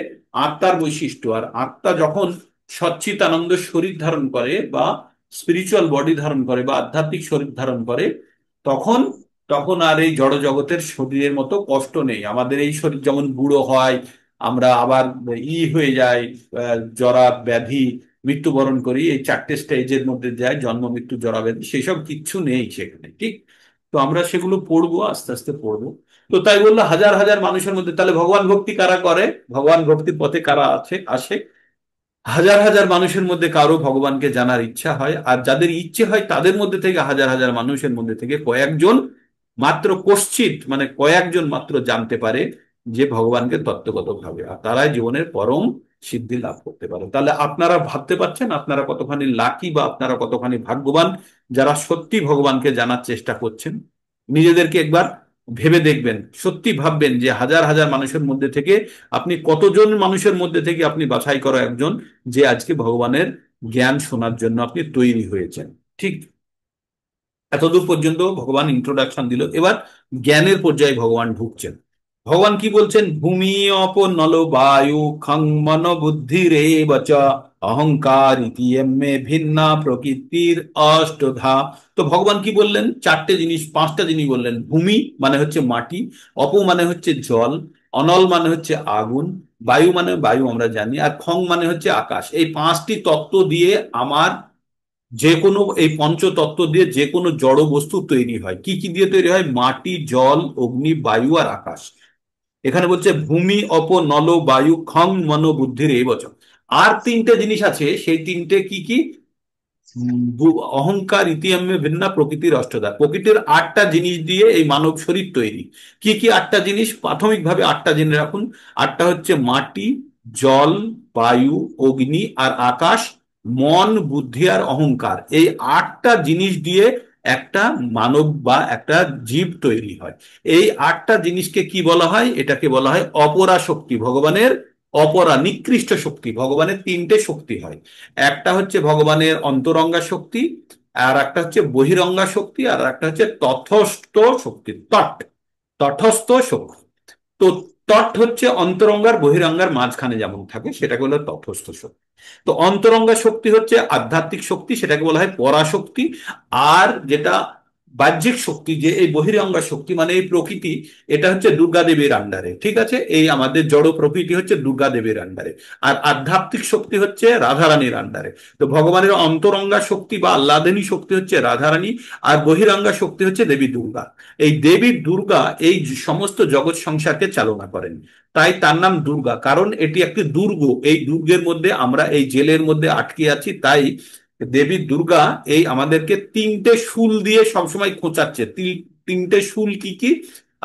আত্মার বৈশিষ্ট্য। আর আত্মা যখন সচ্চিত আনন্দ শরীর ধারণ করে বা স্পিরিচুয়াল বডি ধারণ করে বা আধ্যাত্মিক শরীর ধারণ করে, তখন তখন আর এই জড় জগতের শরীরের মতো কষ্ট নেই। আমাদের এই শরীর যেমন বুড়ো হয়, আমরা আবার হয়ে যায়, জরা ব্যাধি, মৃত্যুবরণ করি, এই 4টে স্টেজের মধ্যে যায়, জন্ম মৃত্যু জরা ব্যাধি, সেসব কিচ্ছু নেই সেখানে। ঠিক, তো আমরা সেগুলো পড়বো, আস্তে আস্তে পড়বো। তো তাই বললো হাজার হাজার মানুষের মধ্যে, তাহলে ভগবান ভক্তি কারা করে? ভগবান ভক্তির পথে কারা আছে আসে? হাজার হাজার মানুষের মধ্যে কারো ভগবানকে জানার ইচ্ছা হয়, আর যাদের ইচ্ছে হয় তাদের মধ্যে থেকে, হাজার হাজার মানুষের মধ্যে থেকে কয়েকজন মাত্র, কশ্চিৎ মানে কয়েকজন মাত্র জানতে পারে যে ভগবানকে তত্ত্বগত ভাবে, আর তারাই জীবনের পরম সিদ্ধি লাভ করতে পারে। তাহলে আপনারা ভাবতে পারছেন আপনারা কতখানি লাকি বা আপনারা কতখানি ভাগ্যবান, যারা সত্যি ভগবানকে জানার চেষ্টা করছেন। নিজেদেরকে একবার ভেবে দেখবেন, সত্যি ভাববেন যে হাজার হাজার মানুষের মধ্যে থেকে আপনি কতজন মানুষের মধ্যে থেকে আপনি বাছাই করা একজন, যে আজকে ভগবানের জ্ঞান শোনার জন্য আপনি তৈরি হয়েছেন। ঠিক, এতদূর পর্যন্ত ভগবান ইন্ট্রোডাকশন দিল। এবার জ্ঞানের পর্যায়ে ভগবান ঢুকছেন। ভগবান কি বলছেন? ভূমি অপ নল বায়ু খং মন বুদ্ধি রে বচ অহংকার ইতিমে ভিন্না প্রকৃতির অষ্টধা। তো ভগবান কি বললেন? 4টে জিনিস, 5টা জিনিস বললেন। ভূমি মানে হচ্ছে মাটি, অপ মানে হচ্ছে জল, অনল মানে হচ্ছে আগুন, বায়ু মানে বায়ু আমরা জানি, আর খং মানে হচ্ছে আকাশ। এই 5টি তত্ত্ব দিয়ে আমার যে কোনো, এই পঞ্চতত্ত্ব দিয়ে যে কোনো জড় বস্তু তৈরি হয়। কি কি দিয়ে তৈরি হয়? মাটি, জল, অগ্নি, বায়ু আর আকাশ। এখানে বলছে ভূমি অপ নল বায়ু খং মন বুদ্ধির এই বচন। আর 3টে জিনিস আছে, সেই 3টে কি কি? অহংকার ইতিহামে ভিন্না প্রকৃতির অষ্টদা। প্রকৃতির 8টা জিনিস দিয়ে এই মানব শরীর তৈরি। কি কি 8টা জিনিস? প্রাথমিকভাবে 8টা জেনে রাখুন। 8টা হচ্ছে মাটি, জল, বায়ু, অগ্নি আর আকাশ, মন, বুদ্ধি আর অহংকার। এই 8টা জিনিস দিয়ে একটা মানব বা একটা জীব তৈরি হয়। এই 8টা জিনিসকে কি বলা হয়? এটাকে বলা হয় অপরা শক্তি। ভগবানের অপরা, নিকৃষ্ট শক্তি। ভগবানের 3টে শক্তি হয়। একটা হচ্ছে ভগবানের অন্তরঙ্গা শক্তি, আর একটা হচ্ছে বহিরঙ্গা শক্তি, আর একটা হচ্ছে তথস্থ শক্তি, তটস্থ শক্তি। তো তট হচ্ছে অন্তরঙ্গার বহিরঙ্গার মাঝখানে যেমন থাকে, সেটাকে বলা হয় তটস্থ শক্তি। তো অন্তরঙ্গা শক্তি হচ্ছে আধ্যাত্মিক শক্তি, সেটাকে বলা হয় পরাশক্তি। আর যেটা বাহ্যিক শক্তি, যে এই বহিরঙ্গা শক্তি মানে এই প্রকৃতি, এটা হচ্ছে দুর্গা দেবীর আন্ডারে। ঠিক আছে, এই আমাদের জড় প্রকৃতি হচ্ছে দুর্গা দেবীর আন্ডারে। আর আধ্যাত্মিক শক্তি হচ্ছে রাধারানীর আন্ডারে। তো ভগবানের অন্তরঙ্গা শক্তি বা আহ্লাদিনী শক্তি হচ্ছে রাধারানী, আর বহিরঙ্গা শক্তি হচ্ছে দেবী দুর্গা। এই দেবী দুর্গা এই সমস্ত জগৎ সংসারকে চালনা করেন। তাই তার নাম দুর্গা, কারণ এটি একটি দুর্গ। এই দুর্গের মধ্যে আমরা, এই জেলের মধ্যে আটকে আছি। তাই দেবী দুর্গা এই আমাদেরকে 3টে শুল দিয়ে সবসময় খোঁচাচ্ছে। 3টে শুল কি কি?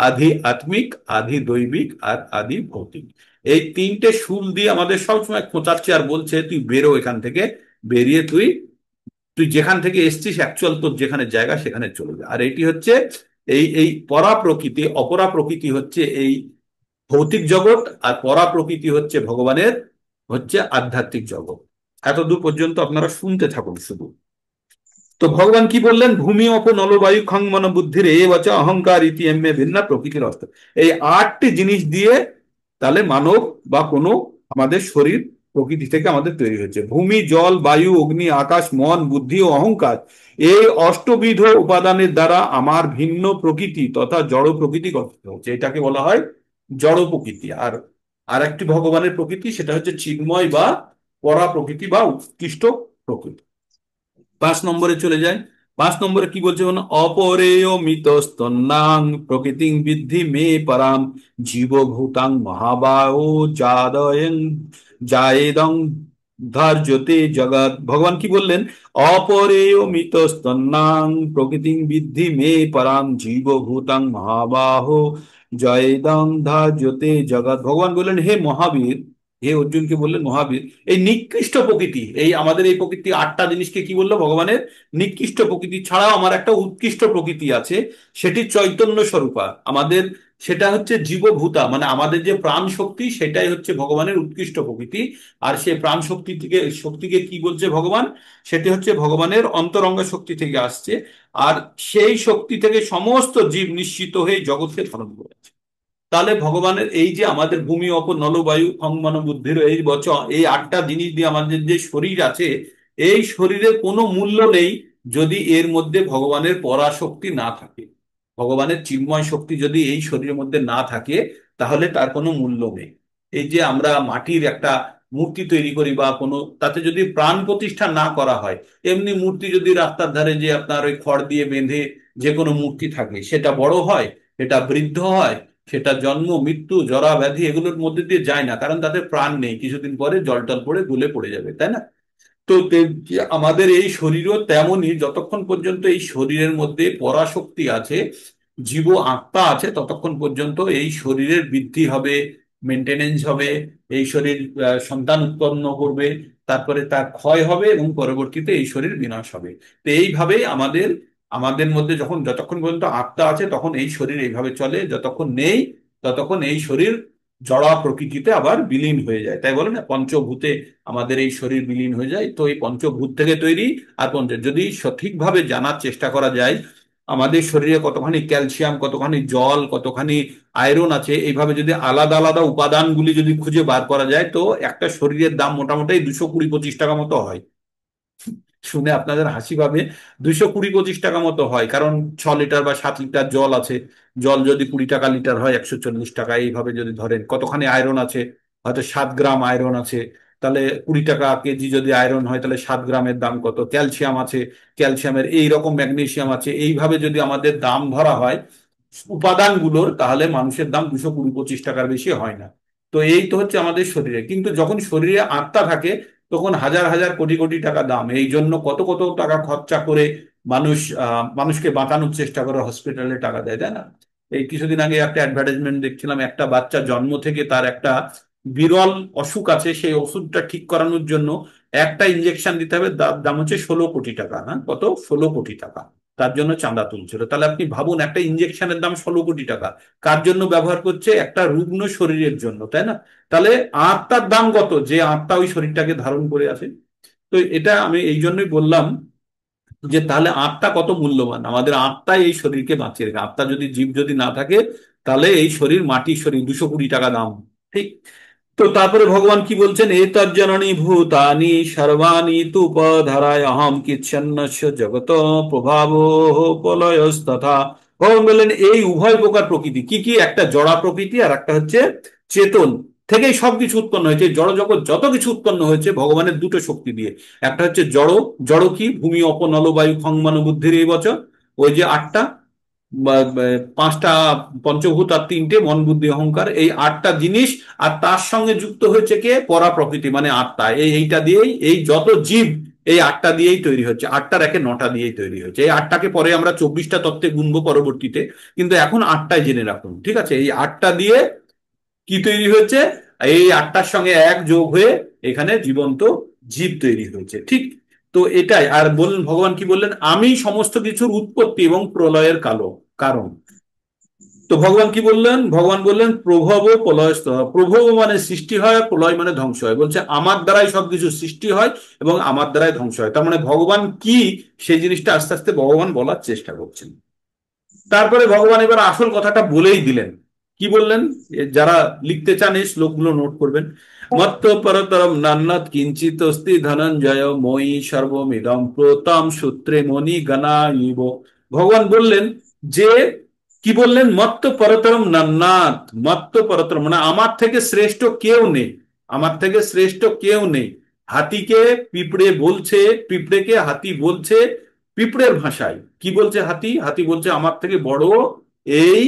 আধি আত্মিক, আধি দৈবিক আর আধি ভৌতিক। এই 3টে শুল দিয়ে আমাদের সবসময় খোঁচাচ্ছে আর বলছে তুই বেরো এখান থেকে, বেরিয়ে তুই তুই যেখান থেকে এসছিস অ্যাকচুয়াল তোর যেখানে জায়গা সেখানে চলে যা। আর এটি হচ্ছে এই এই পরা প্রকৃতি। অপরা প্রকৃতি হচ্ছে এই ভৌতিক জগৎ, আর পরা প্রকৃতি হচ্ছে ভগবানের হচ্ছে আধ্যাত্মিক জগৎ। এতদূর পর্যন্ত আপনারা শুনতে থাকুন শুধু। তো ভগবান কি বললেন, ভূমি অপ নলবায়ু খং মন বুদ্ধির এ বচা অহংকার ইতি এমে ভিন্না প্রকৃতির অস্ত্র। এই আটটি জিনিস দিয়ে তাহলে মানব বা কোনো আমাদের শরীর প্রকৃতি থেকে আমাদের তৈরি হচ্ছে। ভূমি, জল, বায়ু, অগ্নি, আকাশ, মন, বুদ্ধি ও অহংকার, এই অষ্টবিধ উপাদানের দ্বারা আমার ভিন্ন প্রকৃতি তথা জড় প্রকৃতি গঠিত হচ্ছে। এটাকে বলা হয় জড় প্রকৃতি। আর আরেকটি ভগবানের প্রকৃতি, সেটা হচ্ছে চিন্ময় বা পরা প্রকৃতি বা উৎকৃষ্ট প্রকৃতি। 5 নম্বরে চলে যায়। 5 নম্বরে কি বলছে, অপরেয় মিতস্তন্নাং প্রকৃতিং বিদ্ধি মে পরাম জীবভূতাং মহাবাহো জাদয়ং জায়েদং ধার্যতে জগৎ। ভগবান কি বললেন, অপরেয় মিতস্তন্নাং প্রকৃতিং বিদ্ধি মে পরাম জীবভূতাং মহাবাহো জয়েদং ধার্যতে জগৎ। ভগবান বললেন, হে মহাবীর, হে অর্জুনকে বললেন মহাবীর, এই নিকৃষ্ট প্রকৃতি, এই আমাদের এই প্রকৃতি আটটা জিনিসকে কি বললো ভগবানের, নিকৃষ্ট প্রকৃতি ছাড়াও আমার একটা উৎকৃষ্ট প্রকৃতি আছে, সেটি চৈতন্য স্বরূপা আমাদের, সেটা হচ্ছে জীবভূতা, মানে আমাদের যে প্রাণ শক্তি সেটাই হচ্ছে ভগবানের উৎকৃষ্ট প্রকৃতি। আর সেই প্রাণ শক্তিকে কি বলছে ভগবান, সেটি হচ্ছে ভগবানের অন্তরঙ্গ শক্তি থেকে আসছে। আর সেই শক্তি থেকে সমস্ত জীব নিশ্চিত হয়ে জগৎকে ধারণ করেছে। তাহলে ভগবানের এই যে আমাদের ভূমি অপ নলবায়ু অঙ্গন বুদ্ধির এই বচন, এই আটটা জিনিস দিয়ে আমাদের যে শরীর আছে, এই শরীরের কোনো মূল্য নেই যদি এর মধ্যে ভগবানের পরাশক্তি না থাকে। ভগবানের চিন্ময় শক্তি যদি এই শরীরের মধ্যে না থাকে, তাহলে তার কোনো মূল্য নেই। এই যে আমরা মাটির একটা মূর্তি তৈরি করি বা কোনো, তাতে যদি প্রাণ প্রতিষ্ঠা না করা হয়, এমনি মূর্তি যদি রাস্তার ধারে যে আপনার ওই খড় দিয়ে বেঁধে যে কোনো মূর্তি থাকে, সেটা বড় হয়, সেটা বৃদ্ধ হয়, সেটা জন্ম মৃত্যু জরা ব্যাধি এগুলোর মধ্যে দিয়ে যায় না, কারণ তাদের প্রাণ নেই, কিছুদিন পরে জল টল পড়ে গুলে পড়ে যাবে, তাই না? তো আমাদের এই শরীরও তেমনই, যতক্ষণ পর্যন্ত এই শরীরের মধ্যে পরাশক্তি আছে, জীব আত্মা আছে, ততক্ষণ পর্যন্ত এই শরীরের বৃদ্ধি হবে, মেনটেনেন্স হবে, এই শরীর সন্তান উৎপন্ন করবে, তারপরে তার ক্ষয় হবে এবং পরবর্তীতে এই শরীর বিনাশ হবে। তো এইভাবেই আমাদের আমাদের মধ্যে যখন যতক্ষণ পর্যন্ত আত্মা আছে তখন এই শরীর এইভাবে চলে, যতক্ষণ নেই ততক্ষণ এই শরীর জড়া প্রকৃতিতে আবার বিলীন হয়ে যায়। তাই বলে না, পঞ্চভূতে আমাদের এই শরীর বিলীন হয়ে যায়। তো এই পঞ্চভূত থেকে তৈরি। আর যদি সঠিকভাবে জানার চেষ্টা করা যায় আমাদের শরীরে কতখানি ক্যালসিয়াম, কতখানি জল, কতখানি আয়রন আছে, এইভাবে যদি আলাদা আলাদা উপাদানগুলি যদি খুঁজে বার করা যায়, তো একটা শরীরের দাম মোটামুটি 220-25 টাকা মতো হয়। শুনে আপনাদের হাসি পাবে, 220-25 টাকা মতো হয়, কারণ 6 লিটার বা 7 লিটার জল আছে। জল যদি 20 টাকা লিটার হয়, 140 টাকা। এইভাবে যদি ধরেন কতখানি আয়রন আছে, হয়তো 7 গ্রাম আয়রন আছে, তাহলে 20 টাকা কেজি যদি আয়রন হয়, তাহলে 7 গ্রামের দাম কত। ক্যালসিয়াম আছে, ক্যালসিয়ামের এই রকম, ম্যাগনেসিয়াম আছে, এইভাবে যদি আমাদের দাম ধরা হয় উপাদানগুলোর, তাহলে মানুষের দাম 220-25 টাকার বেশি হয় না। তো এই তো হচ্ছে আমাদের শরীরে। কিন্তু যখন শরীরে আত্মা থাকে, তখন হাজার হাজার কোটি কোটি টাকা দাম। এই জন্য কত কত টাকা খরচা করে মানুষ মানুষকে বাঁচানোর চেষ্টা করে, হসপিটালে টাকা দেয়, তাই না? এই কিছুদিন আগে একটা অ্যাডভার্টাইজমেন্ট দেখছিলাম, একটা বাচ্চা জন্ম থেকে তার একটা বিরল অসুখ আছে, সেই ওষুধটা ঠিক করানোর জন্য একটা ইঞ্জেকশন দিতে হবে, তার দাম হচ্ছে 16 কোটি টাকা। হ্যাঁ, কত? 16 কোটি টাকা। তার জন্য চাঁদা তুলছিল। তাহলে আপনি ভাবুন, একটা ইঞ্জেকশনের দাম 16 কোটি টাকা। কার জন্য ব্যবহার করছে? একটা রুগ্ন শরীরের জন্য, তাই না? তাহলে আত্মার দাম কত, যে আত্মা ওই শরীরটাকে ধারণ করে আছে। তো এটা আমি এই জন্যই বললাম যে তাহলে আত্মা কত মূল্যবান। আমাদের আত্মাই এই শরীরকে বাঁচিয়ে রাখে। আত্মা যদি, জীব যদি না থাকে, তাহলে এই শরীর মাটির শরীর, 220 টাকা দাম। ঠিক। তো তারপরে ভগবান কি বলছেন, এতজ্জননী ভূতানি সর্বাণি তু উপধারায় অহম কিচ্ছন্নস্য জগত প্রভাব প্রলয়স্তথা। ভগবান বললেন, এই উভয় প্রকার প্রকৃতি কি কি, একটা জড়া প্রকৃতি আর একটা হচ্ছে চেতন, থেকেই সবকিছু উৎপন্ন হয়েছে। জড় জগৎ যত কিছু উৎপন্ন হয়েছে ভগবানের দুটো শক্তি দিয়ে। একটা হচ্ছে জড়। জড় কি? ভূমি অপ নল বায়ু খং বুদ্ধির এই বচন, ওই যে আটটা, পাঁচটা পঞ্চভূত আর তিনটে মন বুদ্ধি অহংকার, এই আটটা জিনিস। আর তার সঙ্গে যুক্ত হয়েছে কে? পরা প্রকৃতি, মানে আত্মা। এইটা দিয়েই এই যত জীব, এই আটটা দিয়েই তৈরি হচ্ছে। আটটার একে নটা দিয়েই তৈরি হচ্ছে। এই আটটাকে পরে আমরা 24টা তত্ত্বে গুনবো পরবর্তীতে, কিন্তু এখন আটটাই জেনে রাখুন, ঠিক আছে? এই আটটা দিয়ে কি তৈরি হয়েছে? এই আটটার সঙ্গে এক যোগ হয়ে এখানে জীবন্ত জীব তৈরি হয়েছে, ঠিক। তো এটাই। আর বললেন, ভগবান কি বললেন, আমি সমস্ত কিছুর উৎপত্তি এবং প্রলয়ের কালো কারণ। তো ভগবান কি বললেন? ভগবান বললেন প্রভব প্রলয় স্তः। প্রভব মানে সৃষ্টি হয়, প্রলয় মানে ধ্বংস হয়। বলছে আমার দ্বারাই সবকিছু সৃষ্টি হয় এবং আমার দ্বারাই ধ্বংস হয়। তার মানে ভগবান কি, সেই জিনিসটা আস্তে আস্তে ভগবান বলার চেষ্টা করছেন। তারপরে ভগবান এবার আসল কথাটা বলেই দিলেন। কি বললেন? যারা লিখতে চান এই শ্লোকগুলো নোট করবেন। মত্ত পরতরম নান্যৎ কিঞ্চিত অস্তি ধনঞ্জয় মই সর্বমিদম প্রতম সূত্রে মণি গণা ইব। ভগবান বললেন যে, কি বললেন? মত্ত পরতরম নান্নাত। মত্ত পরতরম মানে আমার থেকে শ্রেষ্ঠ কেউ নেই। আমার থেকে শ্রেষ্ঠ কেউ নেই। হাতিকে পিঁপড়ে বলছে, পিঁপড়েকে হাতি বলছে পিঁপড়ের ভাষায়। কি বলছে হাতি? হাতি বলছে আমার থেকে বড় এই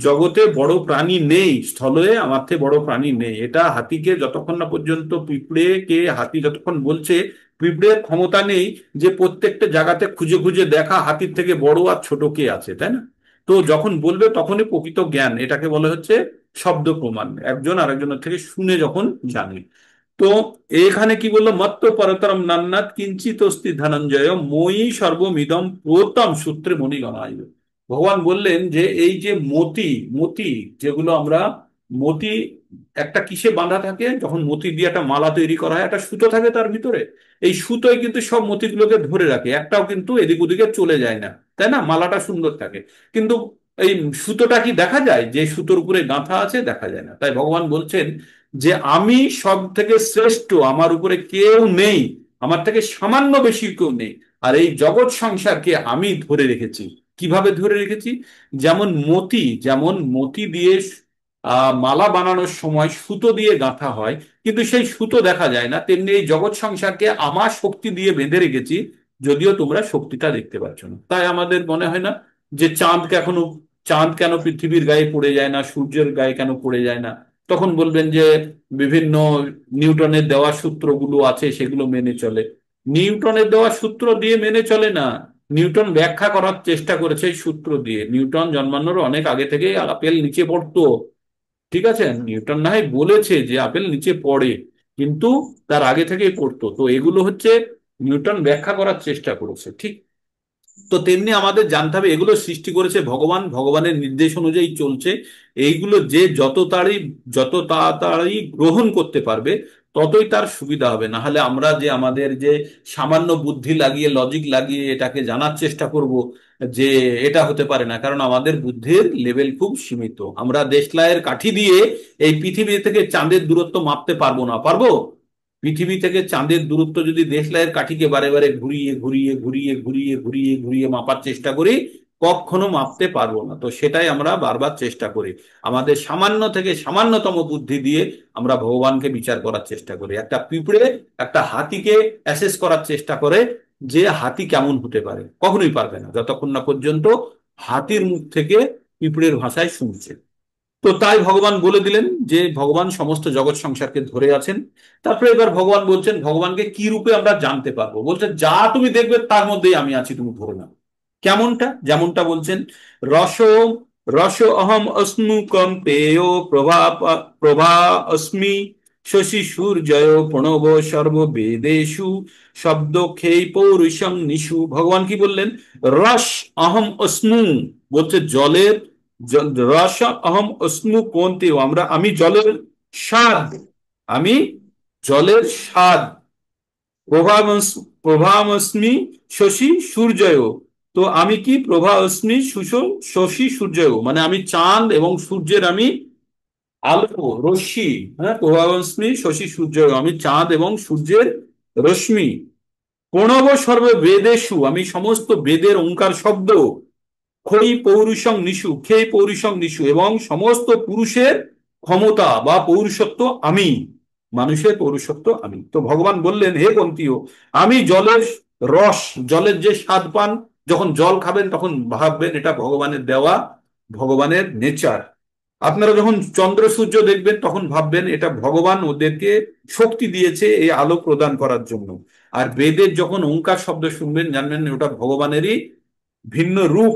জগতে বড় প্রাণী নেই, স্থলে আমার থেকে বড় প্রাণী নেই। এটা হাতিকে যতক্ষণ না পর্যন্ত পিঁপড়েকে হাতি যতক্ষণ বলছে, পিঁপড়ের ক্ষমতা নেই যে প্রত্যেকটা জায়গাতে খুঁজে খুঁজে দেখা হাতির থেকে বড় আর ছোট কে আছে, তাই না? তো যখন বলবে তখনই প্রকৃত জ্ঞান, এটাকে বলা হচ্ছে শব্দ প্রমাণ, একজন আরেকজনের থেকে শুনে যখন জানে। তো এখানে কি বললো? মত্ত পরতরম নান্নাত কিঞ্চিত অস্তি ধনঞ্জয় মই সর্বমিদম প্রতম সূত্রে মণিগণায়। ভগবান বললেন যে এই যে মতি, মতি যেগুলো আমরা, মতি একটা কিসে বাঁধা থাকে? যখন মতি দিয়ে একটা মালা তৈরি করা হয়, একটা সুতো থাকে তার ভিতরে। এই সুতোয় কিন্তু সব মতিগুলোকে ধরে রাখে, একটাও কিন্তু এদিক ওদিকে চলে যায় না, তাই না? মালাটা সুন্দর থাকে। কিন্তু এই সুতোটা কি দেখা যায়? যে সুতোর উপরে গাঁথা আছে, দেখা যায় না। তাই ভগবান বলছেন যে আমি সব থেকে শ্রেষ্ঠ, আমার উপরে কেউ নেই, আমার থেকে সামান্য বেশি কেউ নেই। আর এই জগৎ সংসারকে আমি ধরে রেখেছি। কিভাবে ধরে রেখেছি? যেমন মতি দিয়ে মালা বানানোর সময় সুতো দিয়ে গাঁথা হয়, কিন্তু সেই সুতো দেখা যায় না, তেমনি এই জগৎ সংসারকে আমার শক্তি দিয়ে বেঁধে রেখেছি, যদিও তোমরা শক্তিটা দেখতে পাচ্ছ না। তাই আমাদের মনে হয় না যে চাঁদ কেন পৃথিবীর গায়ে পড়ে যায় না, সূর্যের গায়ে কেন পড়ে যায় না? তখন বলবেন যে বিভিন্ন নিউটনের দেওয়া সূত্রগুলো আছে সেগুলো মেনে চলে। নিউটনের দেওয়া সূত্র দিয়ে মেনে চলে না, নিউটন ব্যাখ্যা করার চেষ্টা করেছে এই সূত্র দিয়ে। নিউটন জন্মানোর অনেক আগে থেকে আপেল নিচে পড়তো, ঠিক আছে? নিউটন না হয় বলেছে যে আপেল নিচে পড়ে, কিন্তু তার আগে থেকেই পড়তো। তো এগুলো হচ্ছে নিউটন ব্যাখ্যা করার চেষ্টা করেছে, ঠিক? তো তেমনি আমাদের জানতে হবে এগুলো সৃষ্টি করেছে ভগবান, ভগবানের নির্দেশ অনুযায়ী চলছে। এইগুলো যে যত তাড়াতাড়ি গ্রহণ করতে পারবে, ততই তার সুবিধা হবে। না হলে আমরা যে আমাদের যে সামান্য বুদ্ধি লাগিয়ে, লজিক লাগিয়ে এটাকে জানার চেষ্টা করব যে এটা হতে পারে না, কারণ আমাদের বুদ্ধির লেভেল খুব সীমিত। আমরা দেশলাইয়ের কাঠি দিয়ে এই পৃথিবী থেকে চাঁদের দূরত্ব মাপতে পারবো না, পারবো? পৃথিবী থেকে চাঁদের দূরত্ব যদি দেশলাইয়ের কাঠিকে বারে বারে ঘুরিয়ে ঘুরিয়ে ঘুরিয়ে ঘুরিয়ে ঘুরিয়ে ঘুরিয়ে মাপার চেষ্টা করি, কখনো মাপতে পারবো না। তো সেটাই আমরা বারবার চেষ্টা করি, আমাদের সামান্য থেকে সামান্যতম বুদ্ধি দিয়ে আমরা ভগবানকে বিচার করার চেষ্টা করি। একটা পিঁপড়ে একটা হাতিকে অ্যাসেস করার চেষ্টা করে যে হাতি কেমন হতে পারে, কখনোই পারবে না যতক্ষণ না পর্যন্ত হাতির মুখ থেকে পিঁপড়ের ভাষায় শুনছে। তো তাই ভগবান বলে দিলেন যে ভগবান সমস্ত জগৎ সংসারকে ধরে আছেন। তারপরে এবার ভগবান বলছেন ভগবানকে কি রূপে আমরা জানতে পারবো। বলছেন যা তুমি দেখবে তার মধ্যেই আমি আছি, তুমি ধরে নাও। কেমনটা? যেমনটা বলছেন, রস রস অহম অস্মু কম পেয় প্রভা প্রভা অস্মি শশী সূর্যয় প্রণব সর্ব বেদেশু শব্দ খেই পৌরুষং নিশু। ভগবান কি বললেন? রস অহম অস্মু, বলছে জলের রস অহম অস্মু কোনতেও, আমি জলের স্বাদ, আমি জলের স্বাদ। প্রভামস্মি শশী সূর্যয়। তো আমি কি? প্রভা অস্মি শশী সূর্যয় মানে আমি চাঁদ এবং সূর্যের আমি আলো, রশ্মি। হ্যাঁ, প্রভাবস্মি শশী সূর্যয়, আমি চাঁদ এবং সূর্যের রশ্মি। প্রণব সর্বে বেদেশু, আমি সমস্ত বেদের ওঙ্কার শব্দ। খই পৌরুষং নিশু, খেই পৌরুষং নিশু, এবং সমস্ত পুরুষের ক্ষমতা বা পৌরুষত্ব আমি, মানুষের পৌরুষত্ব আমি। তো ভগবান বললেন হে কুন্তীয়, আমি জলের রস, জলের যে স্বাদ পান, যখন জল খাবেন তখন ভাববেন এটা ভগবানের দেওয়া, ভগবানের নেচার। আপনারা যখন চন্দ্র সূর্য দেখবেন তখন ভাববেন এটা ভগবান ওদেরকে শক্তি দিয়েছে এই আলো প্রদান করার জন্য। আর বেদের যখন ওঙ্কার শব্দ শুনবেন, জানবেন ওটা ভগবানেরই ভিন্ন রূপ।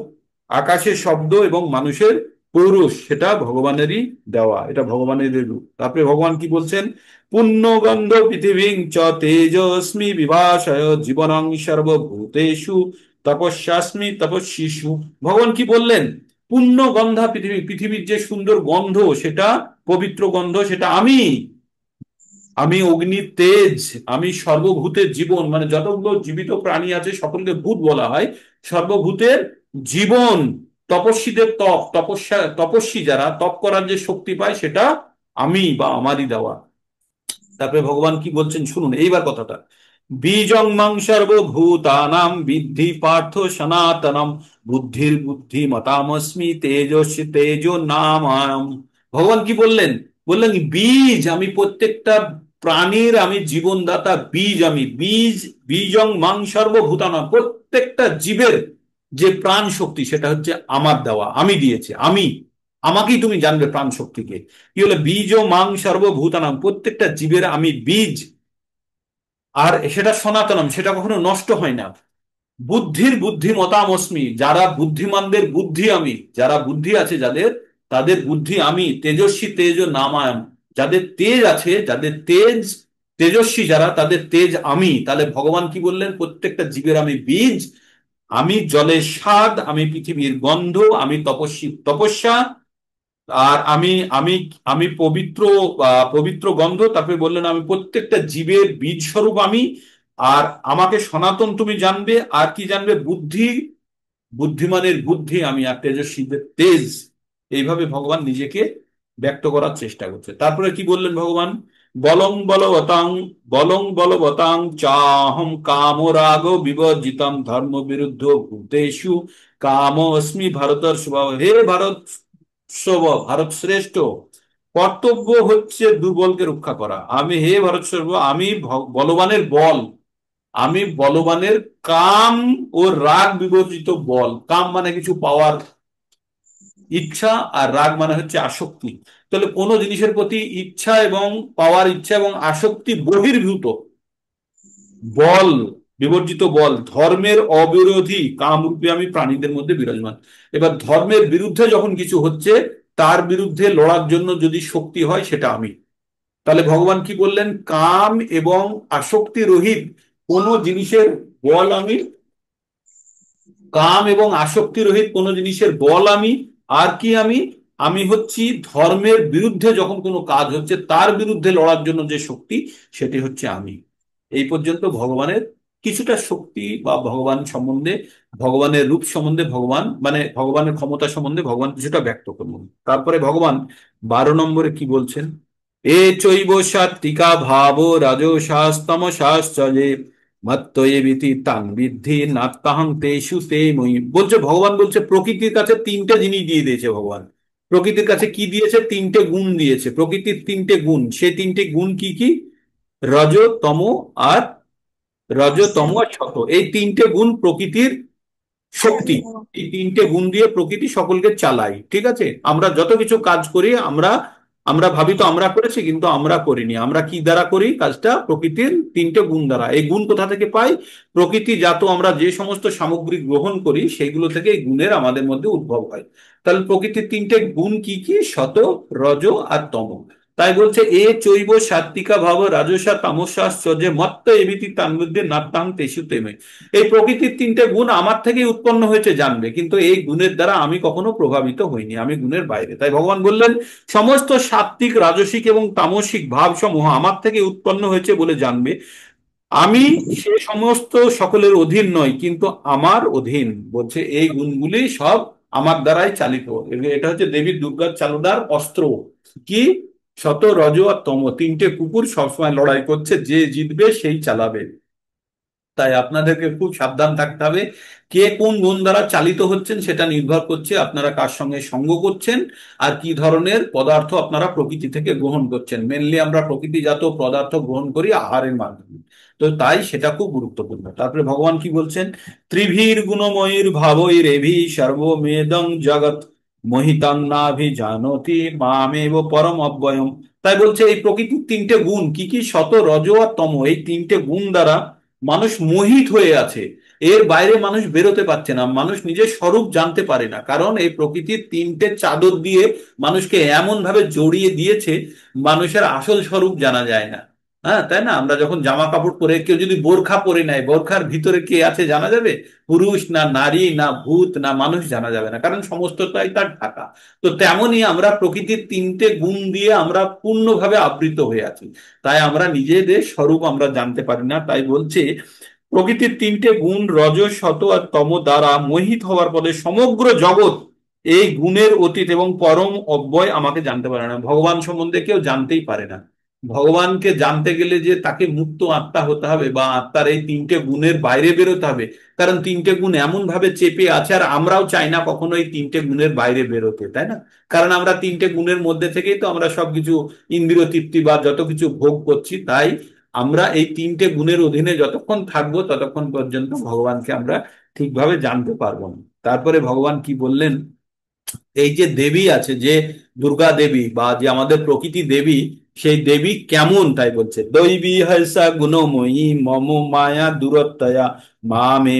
আকাশের শব্দ এবং মানুষের পৌরুষ, সেটা ভগবানেরই দেওয়া, এটা ভগবানেরই রূপ। তারপরে ভগবান কি বলছেন? পুণ্যগন্ধ পৃথিবীং চ তেজস্মি বিভাষয় জীবনং সর্বভূতেষু তপস্যাস্মি তপস্বিষু। ভগবান কি বললেন? পুণ্য গন্ধা পৃথিবী, পৃথিবীর যে সুন্দর গন্ধ, সেটা পবিত্র গন্ধ, সেটা আমি। আমি অগ্নির তেজ, আমি সর্বভূতের জীবন, মানে যতগুলো জীবিত প্রাণী আছে সকলকে ভূত বলা হয়, সর্বভূতের জীবন। তপস্বীদের তপ, তপস্যা, তপস্বী যারা তপ করার যে শক্তি পায়, সেটা আমি বা আমারই দেওয়া। তারপরে ভগবান কি বলছেন শুনুন এইবার কথাটা। বীজং মাং সর্বভূতানাং বিদ্ধি পার্থ সনাতনম, বুদ্ধির বুদ্ধি মতামস্মি তেজস্বী তেজো নামায়ম। ভগবান কি বললেন? বললেন বীজ আমি, প্রত্যেকটা প্রাণীর আমি জীবনদাতা বীজ, আমি বীজ। বীজং মাং সর্বভূতানাং, প্রত্যেকটা জীবের যে প্রাণ শক্তি সেটা হচ্ছে আমার দেওয়া, আমি দিয়েছি, আমি। আমাকেই তুমি জানবে প্রাণ শক্তিকে। কি হলো? বীজ ও মাং সর্বভূতানাং, প্রত্যেকটা জীবের আমি বীজ। আর সেটা সনাতনম, সেটা কখনো নষ্ট হয় না। বুদ্ধির বুদ্ধি মতামস্মি, যারা বুদ্ধিমানদের বুদ্ধি আমি, যারা বুদ্ধি আছে যাদের, তাদের বুদ্ধি আমি। তেজস্বী তেজ নামায়ম, যাদের তেজ আছে, যাদের তেজ তেজস্বী যারা, তাদের তেজ আমি। তাহলে ভগবান কি বললেন? প্রত্যেকটা জীবের আমি বীজ, আমি জলের স্বাদ, আমি পৃথিবীর গন্ধ, আমি তপস্বী তপস্যা, আর আমি আমি আমি পবিত্র, পবিত্র গন্ধ। তারপরে বললেন আমি প্রত্যেকটা জীবের বীজ স্বরূপ আমি। আর আমাকে সনাতন তুমি জানবে, আর কি জানবে? বুদ্ধি, বুদ্ধিমানের বুদ্ধি আমি, আর তেজস্বীদের তেজ। এইভাবে ভগবান নিজেকে ব্যক্ত করার চেষ্টা করছে। তারপরে কি বললেন ভগবান? বলং বলবতাং, বলং বলবতাং চাহম কাম রাগ বিবর্জিতম ধর্ম বিরুদ্ধ ভূতেষু কাম অস্মি ভারতর স্বভাব। হে ভারত ভারত শ্রেষ্ঠ, কর্তব্য হচ্ছে দুর্বলকে রক্ষা করা। আমি, হে ভারত সর্ব, আমি বলবানের বল, আমি বলবানের কাম ও রাগ বিবর্জিত বল। কাম মানে কিছু পাওয়ার ইচ্ছা, আর রাগ মানে হচ্ছে আসক্তি। তাহলে কোনো জিনিসের প্রতি ইচ্ছা এবং পাওয়ার ইচ্ছা এবং আসক্তি বহির্ভূত বল, বিবর্জিত বল, ধর্মের অবিরোধী কামরূপে আমি প্রাণীদের মধ্যে বিরাজমান। এবার ধর্মের বিরুদ্ধে যখন কিছু হচ্ছে, তার বিরুদ্ধে লড়ার জন্য যদি শক্তি হয়, সেটা আমি। তাহলে ভগবান কি বললেন? কাম এবং আসক্তি রহিত কোন জিনিসের বল আমি, কাম এবং আসক্তি রহিত কোন জিনিসের বল আমি। আর কি আমি? আমি হচ্ছি ধর্মের বিরুদ্ধে যখন কোনো কাজ হচ্ছে, তার বিরুদ্ধে লড়ার জন্য যে শক্তি, সেটি হচ্ছে আমি। এই পর্যন্ত ভগবানের কিছুটা শক্তি বা ভগবান সম্বন্ধে, ভগবানের রূপ সম্বন্ধে, ভগবান মানে ভগবানের ক্ষমতা সম্বন্ধে ভগবান কিছুটা ব্যক্ত করলেন। তারপরে ভগবান 12 নম্বরে কি বলছেন? এ চৈব সাত্বিকা ভাব রাজসাস্তমসাশ্চ যে মত্তয়েবিতি তাং বিদ্ধি নাত্তাহং তেষু তে মই। বলছে ভগবান, বলছে প্রকৃতির কাছে তিনটে জিনিস দিয়ে দিয়েছে ভগবান। প্রকৃতির কাছে কি দিয়েছে? তিনটে গুণ দিয়েছে। প্রকৃতির তিনটে গুণ, সেই তিনটে গুণ কি কি? রজ, তম, আর রজ, তম আর সত, এই তিনটে গুণ প্রকৃতির শক্তি। এই তিনটে গুণ দিয়ে প্রকৃতি সকলকে চালায়। ঠিক আছে? আমরা যত কিছু কাজ করি, আমরা আমরা ভাবি তো আমরা করেছি, কিন্তু আমরা করিনি। আমরা কি দ্বারা করি কাজটা? প্রকৃতির তিনটে গুণ দ্বারা। এই গুণ কোথা থেকে পাই? প্রকৃতি জাত আমরা যে সমস্ত সামগ্রী গ্রহণ করি, সেইগুলো থেকে এই গুণের আমাদের মধ্যে উদ্ভব হয়। তাহলে প্রকৃতির তিনটে গুণ কি কি? সত, রজ আর তম। তাই বলছে এ চৈব সাত্বিকা ভাব রাজসা তামসাশ্চ যে মত্ত এবিতি তার মধ্যে নাত্তাং তেষু তেমে। এই প্রকৃতির তিনটে গুণ আমার থেকেই উৎপন্ন হয়েছে জানবে, কিন্তু এই গুণের দ্বারা আমি কখনো প্রভাবিত হইনি, আমি গুণের বাইরে। তাই ভগবান বললেন সমস্ত সাত্বিক, রাজসিক এবং তামসিক ভাব সমূহ আমার থেকে উৎপন্ন হয়েছে বলে জানবে। আমি সে সমস্ত সকলের অধীন নয়, কিন্তু আমার অধীন। বলছে এই গুণগুলি সব আমার দ্বারাই চালিত। এটা হচ্ছে দেবী দুর্গার চালনার অস্ত্র। কি? শত, রজ আর তম, তিনটে কুকুর সবসময় লড়াই করছে, যে জিতবে সেই চালাবে। তাই আপনাদেরকে খুব সাবধান থাকতে হবে। কে কোন গুণ দ্বারা চালিত হচ্ছেন, সেটা নির্ভর করছে আপনারা কার সঙ্গে সঙ্গ করছেন, আর কি ধরনের পদার্থ আপনারা প্রকৃতি থেকে গ্রহণ করছেন। মেনলি আমরা প্রকৃতিজাত পদার্থ গ্রহণ করি আহারের মাধ্যমে। তো তাই সেটা খুব গুরুত্বপূর্ণ। তারপরে ভগবান কি বলছেন? ত্রিভীর গুণময়ীর ভাবই রেভি সর্বমেদং জগৎ মহিতাং নাভি জানতি মামেব পরম অব্যয়ম। তাই বলছে এই প্রকৃতির তিনটে গুণ কি কি? শত, রজ আর তম, এই তিনটে গুণ দ্বারা মানুষ মোহিত হয়ে আছে। এর বাইরে মানুষ বেরোতে পারছে না, মানুষ নিজের স্বরূপ জানতে পারে না, কারণ এই প্রকৃতির তিনটে চাদর দিয়ে মানুষকে এমন ভাবে জড়িয়ে দিয়েছে, মানুষের আসল স্বরূপ জানা যায় না। হ্যাঁ, তাই না? আমরা যখন জামা কাপড় পরে, কেউ যদি বোরখা পরে নেয়, বোরখার ভিতরে কে আছে জানা যাবে? পুরুষ না নারী না ভূত না মানুষ জানা যাবে না, কারণ সমস্তটাই তার ঢাকা। তো তেমনই আমরা প্রকৃতির তিনটে গুণ দিয়ে আমরা পূর্ণভাবে আবৃত হয়ে আছি। তাই আমরা নিজেদের স্বরূপ আমরা জানতে পারি না। তাই বলছে প্রকৃতির তিনটে গুণ রজ শত আর তম দ্বারা মোহিত হওয়ার ফলে সমগ্র জগৎ এই গুণের অতীত এবং পরম অব্যয় আমাকে জানতে পারে না। ভগবান সম্বন্ধে কেউ জানতেই পারে না। ভগবানকে জানতে গেলে যে তাকে মুক্ত আত্মা হতে হবে বা আত্মার এই তিনটে গুণের বাইরে বেরোতে হবে, কারণ তিনটে গুণ এমন ভাবে চেপে আছে, আর আমরাও চাই না কখনো এই তিনটে গুণের বাইরে বেরোতে, তাই না? কারণ আমরা তিনটে গুণের মধ্যে থেকেই তো আমরা সবকিছু ইন্দ্রিয় তৃপ্তি বা যত কিছু ভোগ করছি। তাই আমরা এই তিনটে গুণের অধীনে যতক্ষণ থাকবো ততক্ষণ পর্যন্ত ভগবানকে আমরা ঠিকভাবে জানতে পারবো না। তারপরে ভগবান কি বললেন, এই যে দেবী আছে, যে দুর্গা দেবী বা যে আমাদের প্রকৃতি দেবী, সেই দেবী কেমন তাই বলছে, দৈবী হর্ষা গুণময়ী মম মায়া দূরত্বয়া মা মে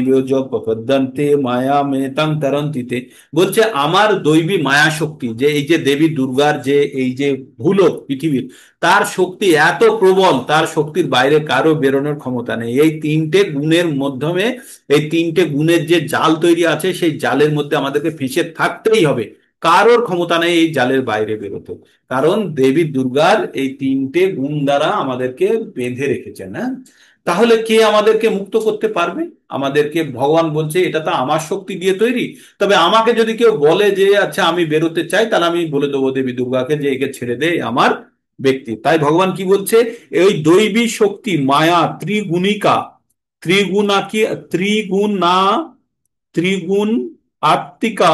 প্রপদ্যন্তে মায়া মে তাং তরন্তিতে। বলছে আমার দৈবী মায়া শক্তি, যে এই যে দেবী দুর্গার যে এই যে ভূলোক পৃথিবীর, তার শক্তি এত প্রবল, তার শক্তির বাইরে কারো বেরোনোর ক্ষমতা নেই। এই তিনটে গুণের মাধ্যমে, এই তিনটে গুণের যে জাল তৈরি আছে, সেই জালের মধ্যে আমাদেরকে ফেঁসে থাকতেই হবে। কারোর ক্ষমতা নেই এই জালের বাইরে বেরোতে, কারণ দেবী দুর্গার এই তিনটে গুণ দ্বারা আমাদেরকে বেঁধে রেখেছেন। হ্যাঁ, তাহলে কে আমাদেরকে মুক্ত করতে পারবে? আমাদেরকে ভগবান বলছে এটা তো আমার শক্তি দিয়ে তৈরি। তবে আমাকে যদি কেউ বলে যে আচ্ছা আমি বেরোতে চাই, তাহলে আমি বলে দেবো দেবী দুর্গাকে যে একে ছেড়ে দে, আমার ব্যক্তি। তাই ভগবান কি বলছে, এই দৈবী শক্তি মায়া ত্রিগুণিকা, ত্রিগুণা কি, ত্রিগুণা, ত্রিগুণ আত্মিকা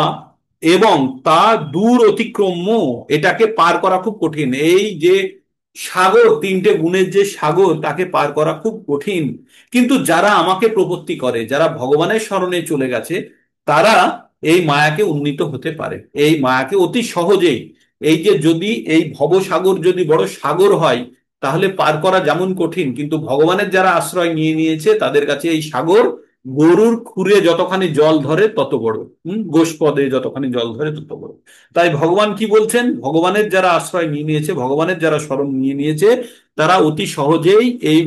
এবং তা দূর অতিক্রম্য, এটাকে পার করা খুব কঠিন। এই যে সাগর, তিনটে গুণের যে সাগর, তাকে পার করা খুব কঠিন। কিন্তু যারা আমাকে প্রপত্তি করে, যারা ভগবানের শরণে চলে গেছে, তারা এই মায়াকে উন্নীত হতে পারে, এই মায়াকে অতি সহজেই। এই যে যদি এই ভবসাগর যদি বড় সাগর হয়, তাহলে পার করা যেমন কঠিন, কিন্তু ভগবানের যারা আশ্রয় নিয়ে নিয়েছে তাদের কাছে এই সাগর গরুর খুরে যতখানি জল ধরে তত বড়, গোষ্পদে যতখানি জল ধরে তত বড়। তাই ভগবান কি বলছেন, ভগবানের যারা আশ্রয় নিয়ে নিয়েছে, ভগবানের যারা শরণ নিয়ে নিয়েছে, তারা অতি সহজেই এই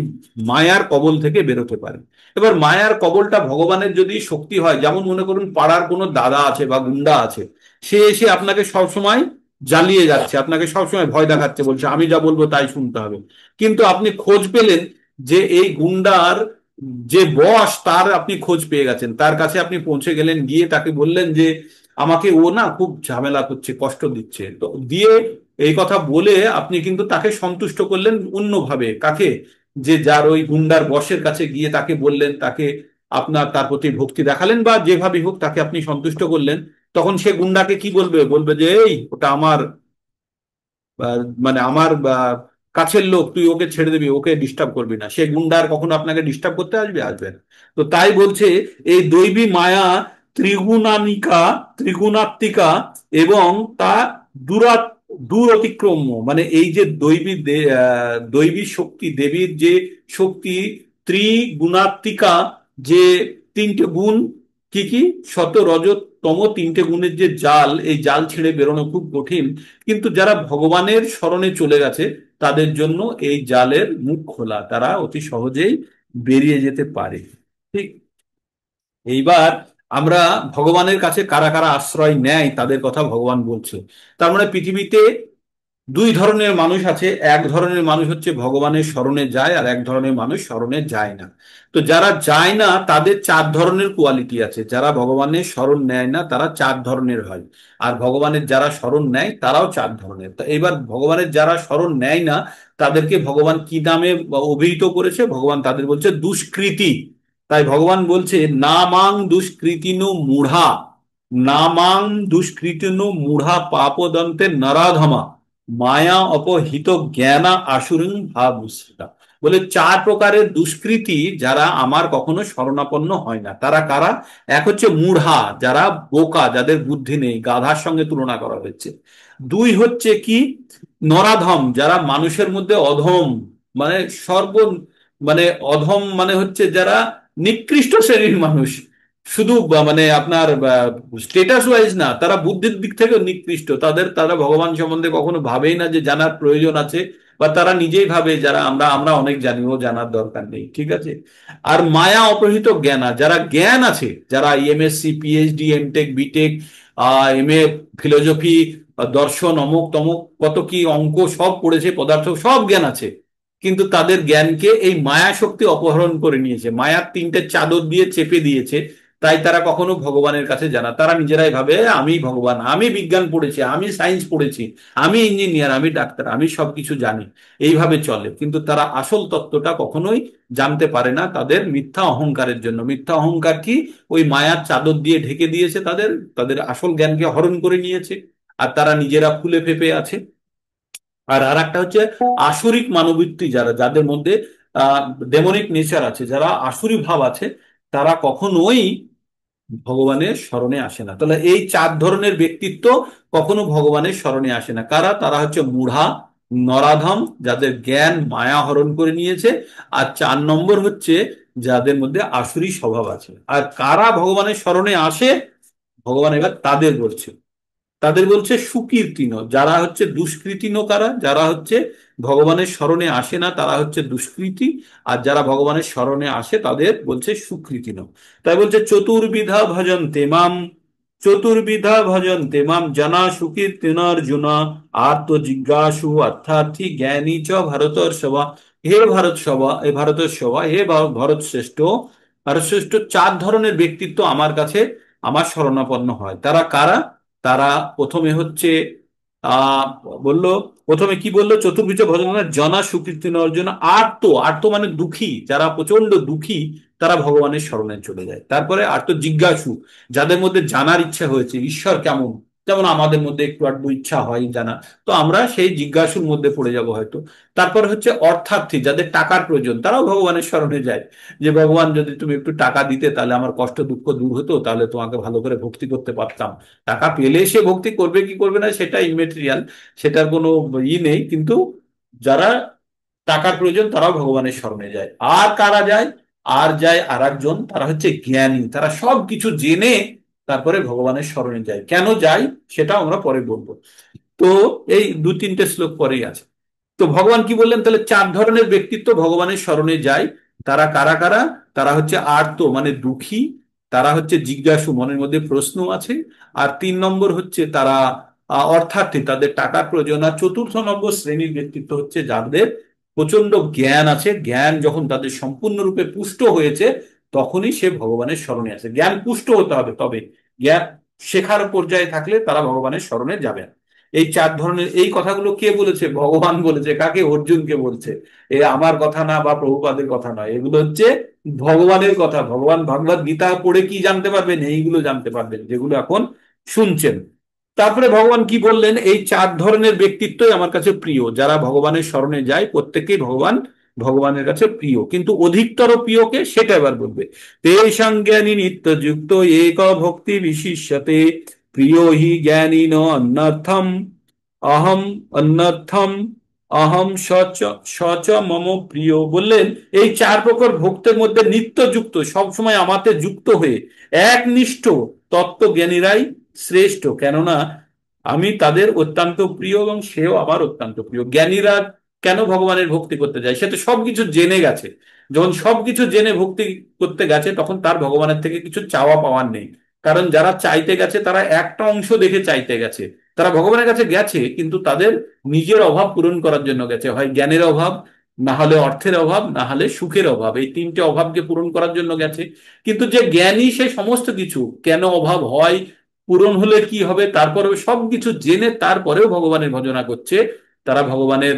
মায়ার কবল থেকে বেরোতে পারে। এবার মায়ার কবলটা ভগবানের যদি শক্তি হয়, যেমন মনে করুন পাড়ার কোনো দাদা আছে বা গুন্ডা আছে, সে এসে আপনাকে সবসময় জ্বালিয়ে যাচ্ছে, আপনাকে সবসময় ভয় দেখাচ্ছে, বলছে আমি যা বলবো তাই শুনতে হবে। কিন্তু আপনি খোঁজ পেলেন যে এই গুন্ডার যে বস, তার আপনি খোঁজ পেয়ে গেছেন, তার কাছে আপনি পৌঁছে গেলেন, গিয়ে তাকে বললেন যে আমাকে ও না খুব ঝামেলা করছে, কষ্ট দিচ্ছে, তো দিয়ে এই কথা বলে আপনি কিন্তু তাকে সন্তুষ্ট করলেন অন্যভাবে। কাকে? যে যার ওই গুন্ডার বসের কাছে গিয়ে তাকে বললেন, তাকে আপনার তার প্রতি ভক্তি দেখালেন বা যেভাবে হোক তাকে আপনি সন্তুষ্ট করলেন। তখন সে গুন্ডাকে কি বলবে, বলবে যে এই ওটা আমার মানে আমার কাছের লোক, তুই ওকে ছেড়ে দিবি, ওকে ডিস্টার্ব করবি না। সে গুন্ডার কখনো আপনাকে ডিস্টার্ব করতে আসবে? আসবে না। তো তাই বলছে এই দৈবী মায়া ত্রিগুণানিকা, ত্রিগুণাত্মিকা এবং তা দূরা দূর অতিক্রম্য, মানে এই যে দৈবী শক্তি, দেবীর যে শক্তি ত্রিগুণাত্মিকা, যে তিনটে গুণ, কি কি, শত রজ তম, তিনটে গুণের যে জাল, এই জাল ছেড়ে বেরোনো খুব কঠিন। কিন্তু যারা ভগবানের শরণে চলে গেছে, তাদের জন্য এই জালের মুখ খোলা, তারা অতি সহজেই বেরিয়ে যেতে পারে। ঠিক। এইবার আমরা ভগবানের কাছে কারা কারা আশ্রয় নেয় তাদের কথা ভগবান বলছে। তার মানে পৃথিবীতে দুই ধরনের মানুষ আছে। এক ধরনের মানুষ হচ্ছে ভগবানের শরণে যায়, আর এক ধরনের মানুষ শরণে যায় না। তো যারা যায় না তাদের চার ধরনের কোয়ালিটি আছে। যারা ভগবানের শরণ নেয় না তারা চার ধরনের হয়, আর ভগবানের যারা শরণ নেয় তারাও চার ধরনের। তো এবার ভগবানের যারা শরণ নেয় না, তাদেরকে ভগবান কি নামে অভিহিত করেছে? ভগবান তাদের বলছে দুষ্কৃতী। তাই ভগবান বলছে নামাং দুষ্কৃতিনো মূঢ়া, নামাং দুষ্কৃতিনো মূঢ়া পাপদন্তে নরাধমা মায়া অপহিত জ্ঞানা আসুরিং ভাবুসিতা। বলে চার প্রকারের দুষ্কৃতী যারা আমার কখনো শরণাপন্ন হয় না, তারা কারা? এক হচ্ছে মূঢ়া, যারা বোকা, যাদের বুদ্ধি নেই, গাধার সঙ্গে তুলনা করা হচ্ছে। দুই হচ্ছে কি, নরাধম, যারা মানুষের মধ্যে অধম, মানে সর্ব, মানে অধম মানে হচ্ছে যারা নিকৃষ্ট শ্রেণীর মানুষ, শুধু মানে আপনার স্টেটাস ওয়াইজ না, তারা বুদ্ধির দিক থেকে নিকৃষ্ট। তারা ভগবান সম্বন্ধে কখনো ভাবেই না যে জানার প্রয়োজন আছে, বা তারা নিজেই ভাবে যারা আমরা আমরা অনেক জানি, ও জানার দরকার নেই, ঠিক আছে। আর মায়া অপহৃত জ্ঞানা, যারা জ্ঞান আছে, যারা MSc, PhD, MTech, BTech, MA, philosophy, দর্শন, অমুক তমুক, কত কি অঙ্ক সব পড়েছে, পদার্থ সব জ্ঞান আছে, কিন্তু তাদের জ্ঞানকে এই মায়া শক্তি অপহরণ করে নিয়েছে, মায়ার তিনটে চাদর দিয়ে চেপে দিয়েছে। তাই তারা কখনো ভগবানের কাছে জানা, তারা নিজেরাই ভাবে আমি ভগবান, আমি বিজ্ঞান পড়েছি, আমি সায়েন্স পড়েছি, আমি ইঞ্জিনিয়ার, আমি ডাক্তার, আমি সবকিছু জানি, এইভাবে চলে। কিন্তু তারা আসল তত্ত্বটা কখনোই জানতে পারে না, তাদের মিথ্যা অহংকারের জন্য। মিথ্যা অহংকার কি? ওই মায়ার চাদর দিয়ে ঢেকে দিয়েছে তাদের, তাদের আসল জ্ঞানকে হরণ করে নিয়েছে, আর তারা নিজেরা ফুলে ফেপে আছে। আর আর একটা হচ্ছে আসরিক মানবৃত্তি, যারা, যাদের মধ্যে আহ ডেমনিক নেচার আছে, যারা আসুরি ভাব আছে, তারা কখনোই ভগবানের স্মরণে আসে না। তাহলে এই চার ধরনের ব্যক্তিত্ব কখনো ভগবানের স্মরণে আসে না। কারা? তারা হচ্ছে মূঢ়া, নরাধম, যাদের জ্ঞান মায়া হরণ করে নিয়েছে। আর 4 নম্বর হচ্ছে যাদের মধ্যে আসুরি স্বভাব আছে। আর কারা ভগবানের স্মরণে আসে, ভগবান এবার তাদের বলছে, তাদের বলছে সুকীর্তিন। যারা হচ্ছে দুষ্কৃতিন, কারা? যারা হচ্ছে ভগবানের স্মরণে আসে না, তারা হচ্ছে দুষ্কৃতী। আর যারা ভগবানের স্মরণে আসে তাদের বলছে সুকৃতিন। তাই বলছে চতুর্বিধা ভজন্তে মাম, চতুর্বিধা ভজন্তে মাম জানা সুকীর্তিন অর্জুনা, আর্ত জিজ্ঞাসু অর্থার্থী জ্ঞানী চ ভারতর সভা। হে ভারত সভা, এ ভারতের সভা, হে ভারত শ্রেষ্ঠ, ভারত শ্রেষ্ঠ 4 ধরনের ব্যক্তিত্ব আমার কাছে আমার শরণাপন্ন হয়। তারা কারা? তারা প্রথমে হচ্ছে আহ বললো, প্রথমে কি বললো? চতুর্ভুজ ভজনের জনা সুকীর্তি অর্জুন আর্ত, আর্ত মানে দুঃখী, যারা প্রচন্ড দুঃখী, তারা ভগবানের শরণে চলে যায়। তারপরে আর্ত জিজ্ঞাসু, যাদের মধ্যে জানার ইচ্ছা হয়েছে ঈশ্বর কেমন, যেমন আমাদের মধ্যে একটু আধটু ইচ্ছা হয় জানা, তো আমরা সেই জিজ্ঞাসুর মধ্যে পড়ে যাব হয়তো। তারপর হচ্ছে অর্থার্থী, যাদের টাকার প্রয়োজন, তারাও ভগবানের শরণে যায়, যে ভগবান যদি তুমি একটু টাকা দিতে তাহলে আমার কষ্ট দুঃখ দূর হতো, তাহলে তোমাকে ভালো করে ভক্তি করতে পারতাম। টাকা পেলে সে ভক্তি করবে কি করবে না সেটা ইমেটেরিয়াল, সেটার কোনো নেই, কিন্তু যারা টাকার প্রয়োজন তারাও ভগবানের শরণে যায়। আর কারা যায়? আর যায় আর একজন, তারা হচ্ছে জ্ঞানী, তারা সব কিছু জেনে তারপরে ভগবানের শরণে যায়। কেন যায় সেটা আমরা পরে বলবো। তো এই 2-3টে শ্লোক পরেই আছে। তো ভগবান কি বললেন? তাহলে 4 ধরনের ব্যক্তিত্ব ভগবানের শরণে যায়। তারা কারা কারা? তারা হচ্ছে আর্ত মানে দুঃখী, তারা হচ্ছে জিজ্ঞাসু, মনের মধ্যে প্রশ্ন আছে, আর 3 নম্বর হচ্ছে তারা অর্থার্থী, তাদের টাকার প্রয়োজন। আর 4র্থ নম্বর শ্রেণীর ব্যক্তিত্ব হচ্ছে যাদের প্রচন্ড জ্ঞান আছে, জ্ঞান যখন তাদের সম্পূর্ণরূপে পুষ্ট হয়েছে, তখনই সে ভগবানের স্মরণে আসে। জ্ঞান পুষ্ট হতে হবে, তবে জ্ঞান শেখার পর্যায়ে থাকলে তারা ভগবানের স্মরণে যাবে না। এই 4 ধরনের, এই কথাগুলো কে বলেছে? ভগবান বলেছে। কাকে? অর্জুনকে বলছে। এ আমার কথা না বা প্রভুপাদের কথা নয়, এগুলো হচ্ছে ভগবানের কথা। ভগবান ভগবদ গীতা পড়ে কি জানতে পারবেন? এইগুলো জানতে পারবেন যেগুলো এখন শুনছেন। তারপরে ভগবান কি বললেন? এই 4 ধরনের ব্যক্তিত্বই আমার কাছে প্রিয়, যারা ভগবানের শরণে যায় প্রত্যেকেই ভগবানের কাছে প্রিয়। কিন্তু অধিকতর প্রিয়কে সেটা এবার বলবে। তেষাং জ্ঞানী নিত্যযুক্ত এক ভক্তি বিশিষ্যতে, প্রিয় হি জ্ঞানীন অন্যর্থম অহম, অন্যর্থম অহম সচ, সচ মম প্রিয়। বললেন এই 4 প্রকার ভক্তের মধ্যে নিত্যযুক্ত, সবসময় আমাতে যুক্ত হয়ে একনিষ্ঠ তত্ত্বজ্ঞানীরাই শ্রেষ্ঠ, কেননা আমি তাদের অত্যন্ত প্রিয় এবং সেও আমার অত্যন্ত প্রিয়। জ্ঞানীরা কেন ভগবানের ভক্তি করতে যায়? সে তো সবকিছু জেনে গেছে। যখন সবকিছু জেনে ভক্তি করতে গেছে, তখন তার ভগবানের থেকে কিছু চাওয়া পাওয়ার নেই। কারণ যারা চাইতে গেছে তারা একটা অংশ দেখে চাইতে গেছে। তারা ভগবানের কাছে গেছে কিন্তু তাদের নিজের অভাব পূরণ করার জন্য গেছে, হয় জ্ঞানের অভাব, না হলে অর্থের অভাব, না হলে সুখের অভাব। এই 3টে অভাবকে পূরণ করার জন্য গেছে। কিন্তু যে জ্ঞানী, সে সমস্ত কিছু কেন অভাব হয়, পূরণ হলে কি হবে, তারপরেও সবকিছু জেনে তারপরেও ভগবানের ভজনা করছে, তারা ভগবানের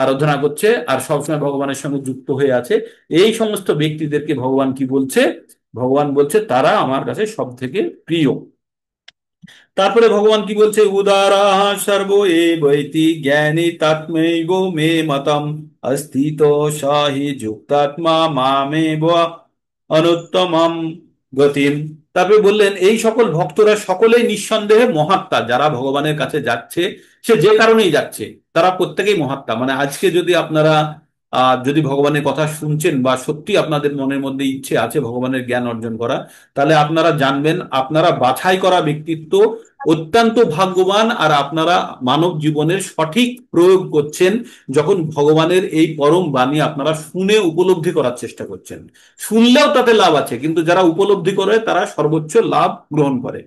আরাধনা করছে, আর সবসময় ভগবানের সঙ্গে যুক্ত হয়ে আছে। এই সমস্ত ব্যক্তিদেরকে ভগবান কি বলছে? ভগবান বলছে তারা আমার কাছে সব থেকে প্রিয়। তারপরে ভগবান কি বলছে? উদারা সর্ব এ বৈতি জ্ঞানী তাত্মৈব মে মতম, অস্থিত সাহি যুক্তাত্মা মামেব অনুত্তমম গতিম। তারপরে বললেন এই সকল ভক্তরা সকলেই নিঃসন্দেহে মহাত্মা। যারা ভগবানের কাছে যাচ্ছে, সে যে কারণেই যাচ্ছে, তারা প্রত্যেকেই মহাত্মা। মানে আজকে যদি আপনারা যদি ভগবানের কথা শুনছেন বা সত্যি আপনাদের মনের মধ্যে ইচ্ছে আছে ভগবানের জ্ঞান অর্জন করা, তাহলে আপনারা জানবেন আপনারা বাছাই করা ব্যক্তিত্ব অত্যন্ত ভাগ্যবান। আর আপনারা মানব জীবনের সঠিক প্রয়োগ করছেন যখন ভগবানের এই পরম বাণী আপনারা শুনে উপলব্ধি করার চেষ্টা করছেন। শুনলেও তাতে লাভ আছে, কিন্তু যারা উপলব্ধি করে তারা সর্বোচ্চ লাভ গ্রহণ করে।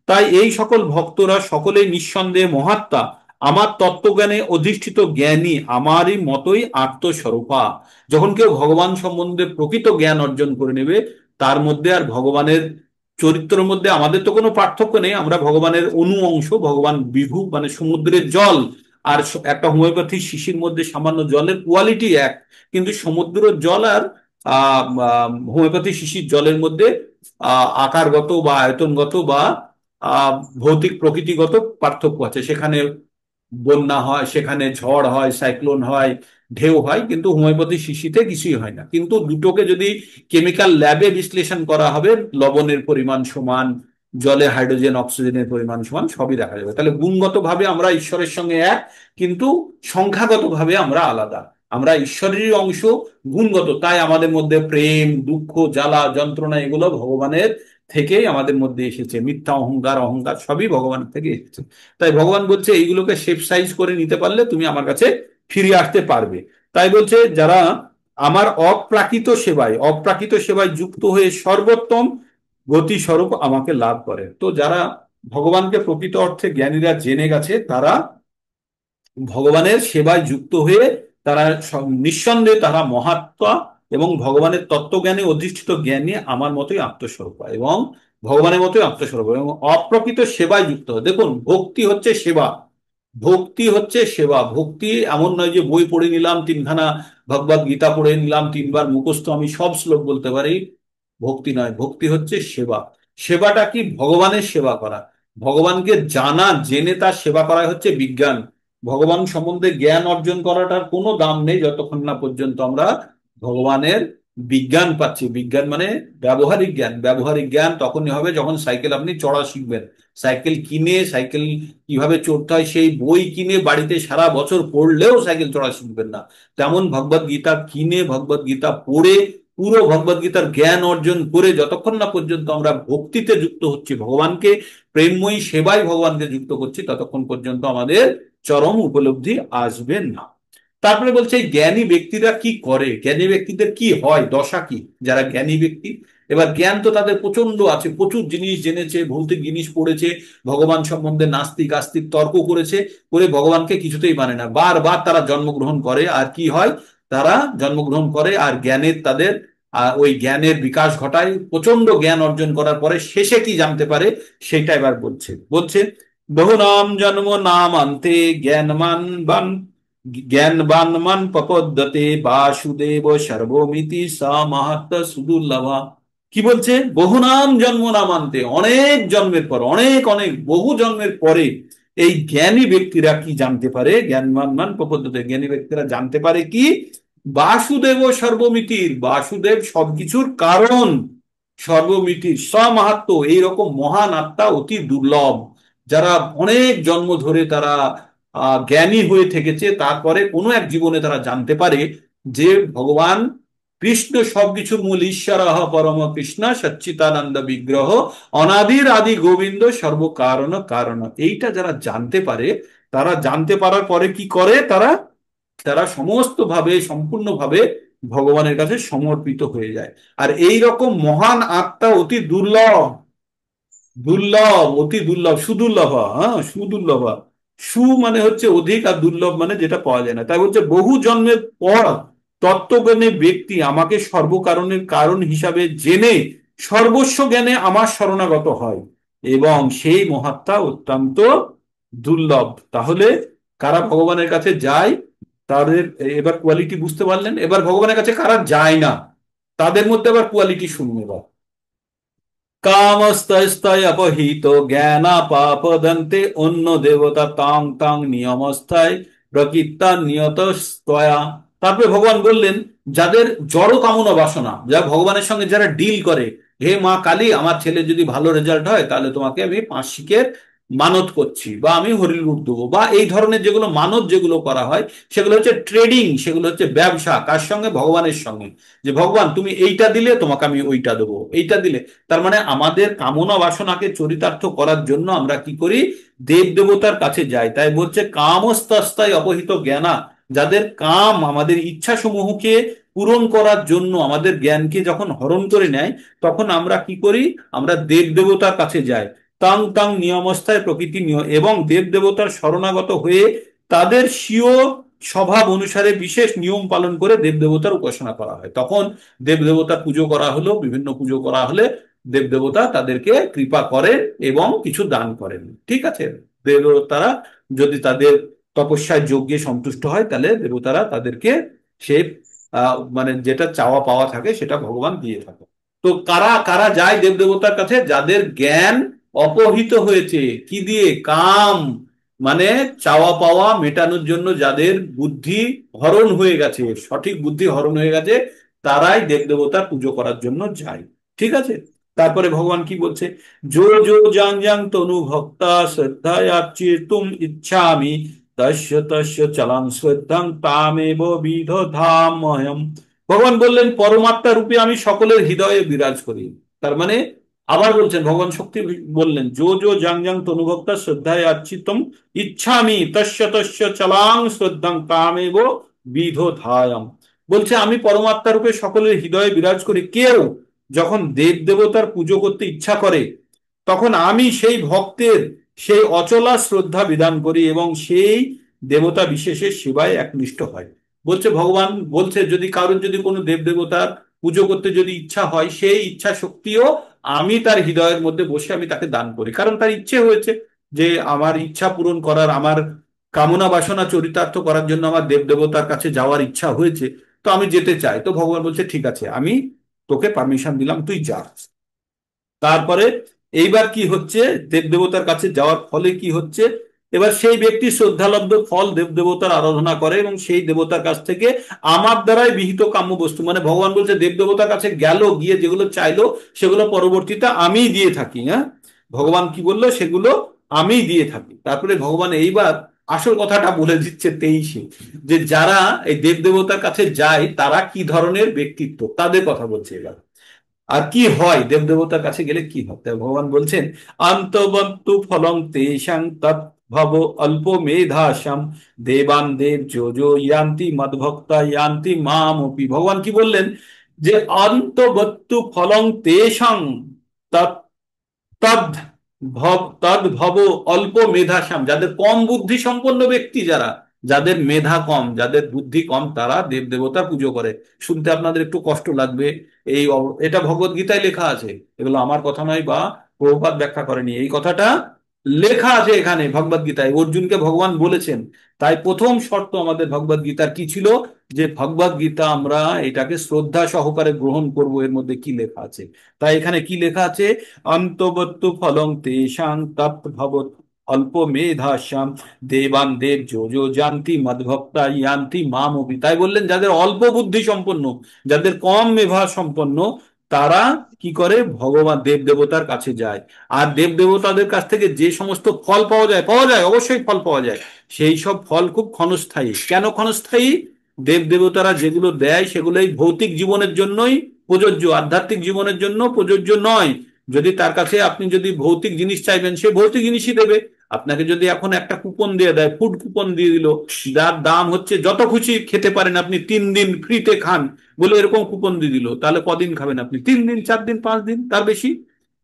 তাই এই সকল ভক্তরা সকলেই নিঃসন্দেহে মহাত্মা, আমার তত্ত্বজ্ঞানে অধিষ্ঠিত জ্ঞানী, আমারই মতোই আত্মস্বরূপা। যখন কেউ ভগবান সম্বন্ধে প্রকৃত জ্ঞান অর্জন করে নেবে, তার মধ্যে আর ভগবানের চরিত্রের মধ্যে আমাদের তো কোনো পার্থক্য নেই, আমরা ভগবানের অনু অংশ, ভগবান বিভু মানে সমুদ্রের জল। আর একটা হোমিওপ্যাথি শিশির মধ্যে সামান্য জলের কোয়ালিটি এক, কিন্তু সমুদ্রের জল আর হোমিওপ্যাথি শিশির জলের মধ্যে আকারগত বা আয়তনগত বা ভৌতিক প্রকৃতিগত পার্থক্য আছে। সেখানে বন্যা হয়, সেখানে ঝড় হয়, সাইক্লোন হয়, ঢেউ হয়, কিন্তু হোমিওপ্যাথি শিশিতে কিছুই হয় না। কিন্তু দুটোকে যদি কেমিক্যাল ল্যাবে বিশ্লেষণ করা হবে, লবণের পরিমাণ সমান, জলে হাইড্রোজেন অক্সিজেনের পরিমাণ সমান, সবই দেখা যাবে। তাহলে গুণগত ভাবে আমরা ঈশ্বরের সঙ্গে এক, কিন্তু সংখ্যাগত ভাবে আমরা আলাদা। আমরা ঈশ্বরেরই অংশ, গুণগত তাই আমাদের মধ্যে প্রেম, দুঃখ, জ্বালা, যন্ত্রণা এগুলো ভগবানের থেকেই আমাদের মধ্যে এসেছে। মিথ্যা অহংকার, অহংকার সবই ভগবানের থেকে এসেছে। তাই ভগবান বলছে এইগুলোকে শেপ সাইজ করে নিতে পারলে তুমি আমার কাছে ফিরে আসতে পারবে। তাই বলছে যারা আমার অপ্রাকৃত সেবায় যুক্ত হয়ে সর্বোত্তম গতি স্বরূপ আমাকে লাভ করে। তো যারা ভগবানকে প্রকৃত অর্থে জ্ঞানীরা জেনে গেছে, তারা ভগবানের সেবায় যুক্ত হয়ে তারা নিঃসন্দেহে তারা মহাত্মা এবং ভগবানের তত্ত্বজ্ঞানে অধিষ্ঠিত জ্ঞানী আমার মতোই আত্মস্বরূপ এবং ভগবানের মতোই আত্মস্বরূপ এবং অপ্রকৃত সেবায় যুক্ত হয়। দেখুন, ভক্তি হচ্ছে সেবা। ভক্তি হচ্ছে সেবা। ভক্তি এমন নয় যে বই পড়ে নিলাম তিনখানা, ভগবদ গীতা পড়ে নিলাম তিনবার মুখস্থ, আমি সব শ্লোক বলতে পারি। ভক্তি নয়, ভক্তি হচ্ছে সেবা। সেবাটা কি? ভগবানের সেবা করা। ভগবানকে জানা, জেনে তার সেবা করা হচ্ছে বিজ্ঞান। ভগবান সম্বন্ধে জ্ঞান অর্জন করাটার কোনো দাম নেই যতক্ষণ না পর্যন্ত আমরা ভগবানের বিজ্ঞান পাচ্ছি। বিজ্ঞান মানে ব্যবহারিক জ্ঞান। ব্যবহারিক জ্ঞান তখনই হবে যখন সাইকেল আপনি চড়া শিখবেন। সাইকেল কিনে, সাইকেল কিভাবে চড়তে হয় সেই বই কিনে বাড়িতে সারা বছর পড়লেও সাইকেল চড়া শিখবেন না। তেমন ভগবদ গীতা কিনে, ভগবদ গীতা পড়ে, পুরো ভগবদ গীতার জ্ঞান অর্জন করে যতক্ষণ না পর্যন্ত আমরা ভক্তিতে যুক্ত হচ্ছি, ভগবানকে প্রেমময়ী সেবায় ভগবানকে যুক্ত করছি, ততক্ষণ পর্যন্ত আমাদের চরম উপলব্ধি আসবে না। তারপরে বলছে এই জ্ঞানী ব্যক্তিরা কি করে, জ্ঞানী ব্যক্তিদের কি হয়, দশা কি যারা জ্ঞানী ব্যক্তি। এবার জ্ঞান তো তাদের প্রচন্ড আছে, প্রচুর জিনিস জেনেছে, ভৌতিক জিনিস পড়েছে, ভগবান সম্বন্ধে নাস্তিক আস্তিক তর্ক করেছে, করে ভগবানকে কিছুতেই মানে না। বারবার তারা জন্মগ্রহণ করে, আর কি হয়, তারা জন্মগ্রহণ করে আর জ্ঞানের তাদের ওই জ্ঞানের বিকাশ ঘটায়। প্রচন্ড জ্ঞান অর্জন করার পরে শেষে কি জানতে পারে সেটা এবার বলছে। বলছে বহু নাম জন্ম নাম আন্তে জ্ঞানমান বান জ্ঞানবান মান প্রপদ্যতে বাসুদেব সর্বমিতি সা মাহাত্ম সুদুর্লভা। কি বলছে? বহু নাম জন্ম নামান্তে, অনেক জন্মের পর, অনেক অনেক বহু জন্মের পরে এই জ্ঞানী ব্যক্তিরা কি জানতে পারে? জ্ঞানবান মান প্রপদ্যতে, জ্ঞানী ব্যক্তিরা জানতে পারে কি? বাসুদেব সর্বমিতির, বাসুদেব সবকিছুর কারণ, সর্বমিতির স্বমাহাত্ম, এইরকম মহান আত্মা অতি দুর্লভ। যারা অনেক জন্ম ধরে তারা জ্ঞানী হয়ে থেকেছে, তারপরে কোনো এক জীবনে তারা জানতে পারে যে ভগবান কৃষ্ণ সবকিছুর মূল, ঈশ্বর পরম কৃষ্ণ সচ্চিতানন্দ বিগ্রহ, অনাদির আদি গোবিন্দ সর্বকারণ কারণ। এইটা যারা জানতে পারে, তারা জানতে পারার পরে কি করে, তারা তারা সমস্ত ভাবে সম্পূর্ণভাবে ভগবানের কাছে সমর্পিত হয়ে যায়। আর এই রকম মহান আত্মা অতি দুর্লভ, দুর্লভ, অতি দুর্লভ, সুদুর্লভ। হ্যাঁ, সুদুর্লভ। সু মানে হচ্ছে অধিক, আর দুর্লভ মানে যেটা পাওয়া যায় না। তাই বলছে বহু জন্মের পর তত্ত্বজ্ঞানী ব্যক্তি আমাকে সর্বকারণের কারণ হিসাবে জেনে সর্বস্ব জ্ঞানে আমার শরণাগত হয় এবং সেই মহাত্মা অত্যন্ত দুর্লভ। তাহলে কারা ভগবানের কাছে যায়, তাদের এবার কোয়ালিটি বুঝতে পারলেন। এবার ভগবানের কাছে কারা যায় না, তাদের মধ্যে আবার কোয়ালিটি শুনবে। কামস্তস্তয় অপহিত জ্ঞানাপাপদন্তে অন্য দেবতা তাং তাং নিয়মস্থায় প্রকৃতা নিয়ত স্তয়া। তারপরে ভগবান বললেন যাদের জড় কামনা বাসনা, যা ভগবানের সঙ্গে যারা ডিল করে, হে মা কালী, আমার ছেলে যদি ভালো রেজাল্ট হয় তাহলে তোমাকে আমি 5 শিখের মানত করছি, বা আমি হরির রূপ দেবো, বা এই ধরনের যেগুলো মানত যেগুলো করা হয় সেগুলো হচ্ছে ট্রেডিং, সেগুলো হচ্ছে ব্যবসা। কার সঙ্গে? ভগবানের সঙ্গে। যে ভগবান তুমি এইটা দিলে তোমাকে আমি ওইটা দেবো, এইটা দিলে। তার মানে আমাদের কামনা বাসনাকে চরিতার্থ করার জন্য আমরা কি করি? দেব দেবতার কাছে যাই। তাই বলছে কামস্তস্তায় অপহিত জ্ঞানা, যাদের কাম আমাদের ইচ্ছা সমূহকে পূরণ করার জন্য আমাদের জ্ঞানকে যখন হরণ করে নেয়, তখন আমরা কি করি? আমরা দেব দেবতার কাছে যাই। তাং তাং নিয়মস্থায় প্রকৃতি নিয়ম, এবং দেব দেবতার শরণাগত হয়ে তাদের স্বীয় স্বভাব অনুসারে বিশেষ নিয়ম পালন করে দেব দেবতার উপাসনা করা হয়। তখন দেব দেবতার পুজো করা হলো, বিভিন্ন পুজো করা হলে দেব দেবতা তাদেরকে কৃপা করেন এবং কিছু দান করেন। ঠিক আছে? দেব দেবতারা যদি তাদের তপস্যায় যজ্ঞে সন্তুষ্ট হয়, তাহলে দেবতারা তাদেরকে সে মানে যেটা চাওয়া পাওয়া থাকে সেটা ভগবান দিয়ে থাকে। তো কারা কারা যায় দেব দেবতার কাছে? যাদের জ্ঞান অপহৃত হয়েছে। কি দিয়ে? কাম, মানে চাওয়া পাওয়া মেটানোর জন্য যাদের বুদ্ধি হরণ হয়ে গেছে, সঠিক বুদ্ধি হরণ হয়ে গেছে, তারাই দেব দেবতার পুজো করার জন্য যায়। ঠিক আছে? তারপরে ভগবান কি বলছে? যো যো জাং জাং তনু ভক্তা শ্রদ্ধায়ার্চিতুম ইচ্ছামি তস্য তস্য চলাং শ্রদ্ধাং তামেব বিদধাম্যহম। ভগবান বললেন পরমাত্মা রূপে আমি সকলের হৃদয়ে বিরাজ করি। তার মানে আবার বলছেন ভগবান শক্তি, বললেন যো যো জাং জাং তনুভক্তা শ্রদ্ধায় আচ্ছিতম ইচ্ছামি তস্য তস্য চলাং শ্রদ্ধাং তামেব বিদধায়াম। বলছে আমি পরমাত্মা রূপে সকলের হৃদয়ে বিরাজ করি। কেউ যখন দেব দেবতার পুজো করতে ইচ্ছা করে, তখন আমি সেই ভক্তের সেই অচলা শ্রদ্ধা বিধান করি এবং সেই দেবতা বিশেষের সেবায় একনিষ্ঠ হয়। বলছে ভগবান বলছে যদি কারোর যদি কোনো দেব দেবতার পুজো করতে যদি ইচ্ছা হয়, সেই ইচ্ছা শক্তিও আমি তার হৃদয়ের মধ্যে বসে আমি তাকে দান করি। কারণ তার ইচ্ছে হয়েছে যে আমার ইচ্ছা পূরণ করার, আমার কামনা বাসনা চরিতার্থ করার জন্য আমার দেব দেবতার কাছে যাওয়ার ইচ্ছা হয়েছে, তো আমি যেতে চাই। তো ভগবান বলছে ঠিক আছে, আমি তোকে পারমিশন দিলাম, তুই যা। তারপরে এইবার কি হচ্ছে? দেব দেবতার কাছে যাওয়ার ফলে কি হচ্ছে? এবার সেই ব্যক্তি শ্রদ্ধালব্ধ ফল দেব দেবতার আরাধনা করে এবং সেই দেবতার কাছ থেকে আমার দ্বারাই বিহিত কাম্য বস্তু, মানে ভগবান বলছে দেব দেবতার কাছে গেল, গিয়ে যেগুলো চাইলো সেগুলো পরবর্তীতে আমি দিয়ে থাকি। হ্যাঁ, ভগবান কি বললো? সেগুলো আমি দিয়ে থাকি। তারপরে ভগবান এইবার আসল কথাটা বলে দিচ্ছে 23-এ, যে যারা এই দেব দেবতার কাছে যায় তারা কি ধরনের ব্যক্তিত্ব, তাদের কথা বলছে এবার। আর কি হয় দেব দেবতার কাছে গেলে কি হয়, তাই ভগবান বলছেন অন্তবন্তু ফলং তেষাং তৎ ভব অল্প মেধাসাম দেবান দেব যো যো ইয়ান্তি মদ্ভক্তা ইয়ান্তি মামপি। ভগবান কি বললেন? যে অন্তবন্তু ফলং তেষাং তৎ তদ তদ ভব অল্প মেধাসাম, যাদের কম বুদ্ধি সম্পন্ন ব্যক্তি, যারা যাদের মেধা কম, যাদের বুদ্ধি কম, তারা দেব দেবতা পুজো করে। শুনতে আপনাদের একটু কষ্ট লাগবে। এটা ভগবত গীতায় লেখা আছে, এগুলো আমার কথা নয় বা প্রভুপাদ ব্যাখ্যা করেনি, এই কথাটা লেখা আছে এখানে ভগবত গীতায়, অর্জুনকে ভগবান বলেছেন। তাই প্রথম শর্ত আমাদের ভগবত গীতার কি ছিল? যে ভগবত গীতা আমরা এটাকে শ্রদ্ধা সহকারে গ্রহণ করব, এর মধ্যে কি লেখা আছে। তাই এখানে কি লেখা আছে? অন্তবত্তু ফলং তেষাং তৎ ভবত অল্প মেধাস্যাম দেবান দেব যো যো জানতি মদ্ভক্তা ইয়ান্তি মামপি। তাই বললেন যাদের অল্প বুদ্ধি সম্পন্ন, যাদের কম মেধা সম্পন্ন, তারা কি করে? ভগবান দেব দেবতার কাছে যায়। আর দেব দেবতাদের কাছ থেকে যে সমস্ত ফল পাওয়া যায়, পাওয়া যায় অবশ্যই ফল পাওয়া যায়, সেই সব ফল খুব ক্ষণস্থায়ী। কেন ক্ষণস্থায়ী? দেব দেবতারা যেগুলো দেয় সেগুলো এই ভৌতিক জীবনের জন্যই প্রযোজ্য, আধ্যাত্মিক জীবনের জন্য প্রযোজ্য নয়। যদি তার কাছে আপনি যদি ভৌতিক জিনিস চাইবেন, সে ভৌতিক জিনিসই দেবে। আপনাকে যদি এখন একটা কুপন দিয়ে দেয়, ফুড কুপন দিয়ে দিল, যার দাম হচ্ছে যত খুশি খেতে পারেন আপনি, 3 দিন ফ্রিতে খান বলে এরকম কুপন দিয়ে দিল, তাহলে কদিন খাবেন আপনি? 3 দিন, 4 দিন, 5 দিন, তার বেশি।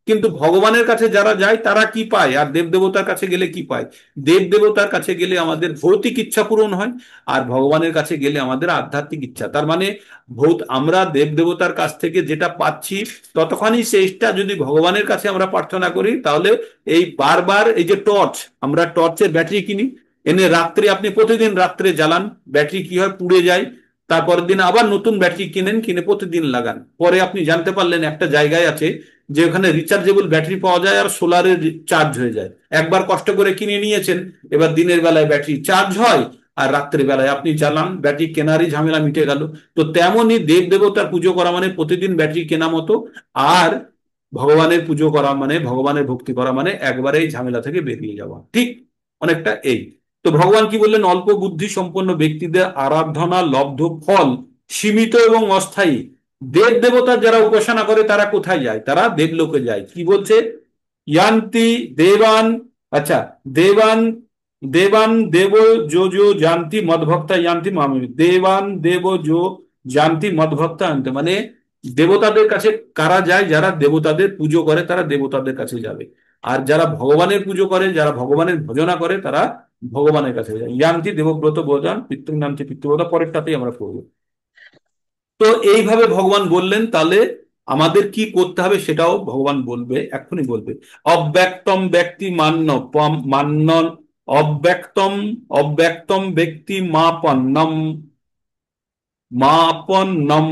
কিন্তু ভগবানের কাছে যারা যায় তারা কি পায়, আর দেব দেবতার কাছে গেলে কি পায়? দেব দেবতার কাছে গেলে আমাদের ভৌতিক ইচ্ছা পূরণ হয়, আর ভগবানের কাছে গেলে আমাদের আধ্যাত্মিক ইচ্ছা। তার মানে আমরা দেব দেবতার কাছ থেকে যেটা পাচ্ছি, ততখানি চেষ্টা যদি ভগবানের কাছে আমরা প্রার্থনা করি, তাহলে এই বারবার এই যে টর্চ, আমরা টর্চের ব্যাটারি কিনি, এনে রাত্রে আপনি প্রতিদিন রাত্রে জ্বালান, ব্যাটারি কি হয়? পুড়ে যায়। তারপরের দিন আবার নতুন ব্যাটারি কিনেন, কিনে প্রতিদিন লাগান। পরে আপনি জানতে পারলেন একটা জায়গায় আছে যে ওখানে রিচার্জেবল ব্যাটারি পাওয়া যায় আর সোলারের চার্জ হয়ে যায়। একবার কষ্ট করে কিনে নিয়েছেন, এবার দিনের বেলায় ব্যাটারি চার্জ হয়, আর রাত্রে বেলায় আপনি চালান, ব্যাটারি কেনারই ঝামেলা মিটে গেল। তো তেমনই দেব দেবতার পুজো করা মানে প্রতিদিন ব্যাটারি কেনা মতো। আর ভগবানের পুজো করা মানে, ভগবানের ভক্তি করা মানে একবারে এই ঝামেলা থেকে বেরিয়ে যাওয়া, ঠিক অনেকটা এই। তো ভগবান কি বললেন, অল্প বুদ্ধি সম্পন্ন ব্যক্তিদের আরাধনা লব্ধ ফল সীমিত এবং অস্থায়ী। দেব দেবতার যারা উপাসনা করে তারা কোথায় যায়, তারা দেবলোকে যায়। কি বলছে, ইয়ান্তি দেবান, আচ্ছা, দেবান দেবান দেব যো যো জানতি মদভক্তা ইয়ান্তি মামি, দেবান দেব যো জানতি মদভক্তা আনতে, মানে দেবতাদের কাছে কারা যায়, যারা দেবতাদের পুজো করে তারা দেবতাদের কাছে যাবে। আর যারা ভগবানের পুজো করে, যারা ভগবানের ভজনা করে তারা ভগবানের কাছে যায়। ইয়ান্তি দেবব্রত বোধান পিতৃ নামটি পিতৃব্রতা, পরেরটাতেই আমরা পড়বো। তো এইভাবে ভগবান বললেন, তাহলে আমাদের কি করতে হবে সেটাও ভগবান বলবে, এক্ষুনি বলবে। অব্যক্তম ব্যক্তি মান্য মান্য, অব্যক্তম অব্যক্তম ব্যক্তি মাপন্নম মাপন্নম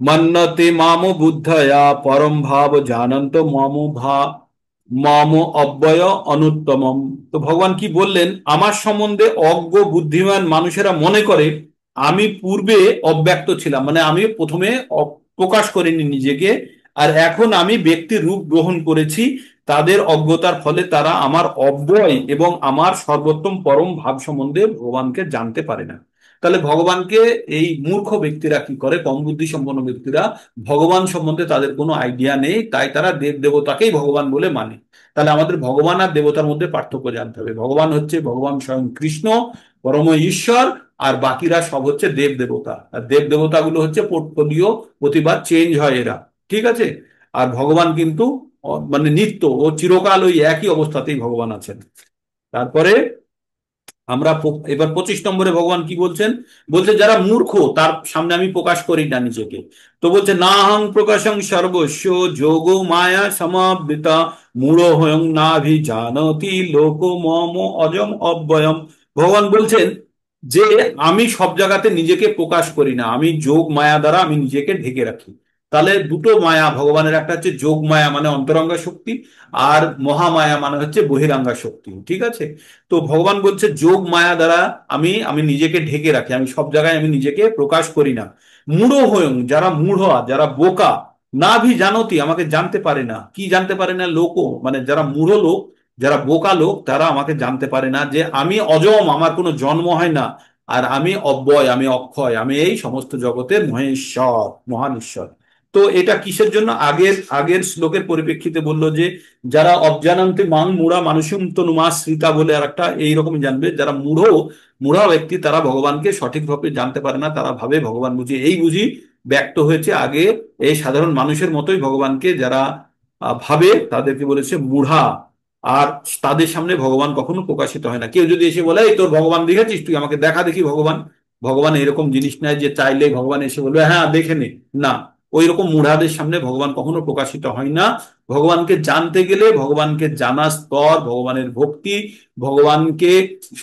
মন্নতে মামো বুদ্ধয়া পরম ভাব জানন্ত মামো অব্যয় অনুত্তমম। তো ভগবান কি বললেন, আমার সম্বন্ধে অজ্ঞ বুদ্ধিমান মানুষেরা মনে করে আমি পূর্বে অব্যক্ত ছিলাম, মানে আমি প্রথমে প্রকাশ করিনি নিজেকে, আর এখন আমি ব্যক্তির রূপ গ্রহণ করেছি। তাদের অজ্ঞতার ফলে তারা আমার অব্যয় এবং আমার সর্বোত্তম পরম ভাব সম্বন্ধে ভগবানকে জানতে পারে না। তাহলে ভগবানকে এই মূর্খ ব্যক্তিরা কি করে, কম বুদ্ধি সম্পন্ন ব্যক্তিরা ভগবান সম্বন্ধে তাদের কোনো আইডিয়া নেই, তাই তারা দেব দেবতাকেই ভগবান বলে মানে। তাহলে আমাদের ভগবান আর দেবতার মধ্যে পার্থক্য জানতে হবে। ভগবান হচ্ছে ভগবান স্বয়ং কৃষ্ণ, পরম ঈশ্বর, আর বাকিরা সব হচ্ছে দেব দেবতা। আর দেব দেবতাগুলো হচ্ছে পোর্টফোলিও, প্রতিবার চেঞ্জ হয় এরা, ঠিক আছে। আর ভগবান কিন্তু মানে নিত্য ও চিরকাল ওই একই অবস্থাতেই ভগবান আছেন। তারপরে আমরা এবার 25 নম্বরে ভগবান কি বলছেন, বলছে যারা মূর্খ তার সামনে আমি প্রকাশ করি না নিজেকে। তো বলছে না হং প্রকাশং সর্বস্ব যোগ মায়া সমাবৃতা মূঢ় হয়ং নাভিজানতি লোক মম অজম অব্যয়ম। ভগবান বলছেন যে আমি সব জায়গাতে নিজেকে প্রকাশ করি না, আমি যোগ মায়া দ্বারা আমি নিজেকে ঢেকে রাখি। তাহলে দুটো মায়া ভগবানের, একটা হচ্ছে যোগ মায়া মানে অন্তরঙ্গা শক্তি, আর মহামায়া মানে হচ্ছে বহিরাঙ্গা শক্তি, ঠিক আছে। তো ভগবান বলছে যোগ মায়া দ্বারা আমি আমি নিজেকে ঢেকে রাখি, আমি সব জায়গায় আমি নিজেকে প্রকাশ করি না। মূঢ় হয়ং, যারা মূঢ় যারা বোকা, না ভি জানতি আমাকে জানতে পারে না। কি জানতে পারে না, লোক মানে যারা মূঢ় লোক, যারা বোকা লোক তারা আমাকে জানতে পারে না যে আমি অজম, আমার কোনো জন্ম হয় না, আর আমি অব্যয়, আমি অক্ষয়, আমি এই সমস্ত জগতের মহেশ্বর, মহান ঈশ্বর। তো এটা কিসের জন্য, আগের আগের শ্লোকের পরিপ্রেক্ষিতে বললো যে যারা অবজানন্তে মাং মূঢ়া মানুষম তনুমাশ্রিতা বলে আর একটা এইরকম জানবে, যারা মূঢ়া ব্যক্তি তারা ভগবানকে সঠিকভাবে জানতে পারে না, তারা ভাবে ভগবান বুঝি এই বুঝি ব্যক্ত হয়েছে। আগে এই সাধারণ মানুষের মতোই ভগবানকে যারা ভাবে তাদেরকে বলেছে মূঢ়া। আর তাদের সামনে ভগবান কখনো প্রকাশিত হয় না। কেউ যদি এসে বলে এই তোর ভগবান দেখেছিস, তুই আমাকে দেখা দেখি ভগবান, ভগবান এরকম জিনিস নাই যে চাইলে ভগবান এসে বলবে হ্যাঁ দেখে নে, না। ওই রকম মূঢ়াদের সামনে ভগবান কখনো প্রকাশিত হয় না। ভগবানকে জানতে গেলে ভগবানকে জানা স্তর, ভগবানের ভক্তি, ভগবানকে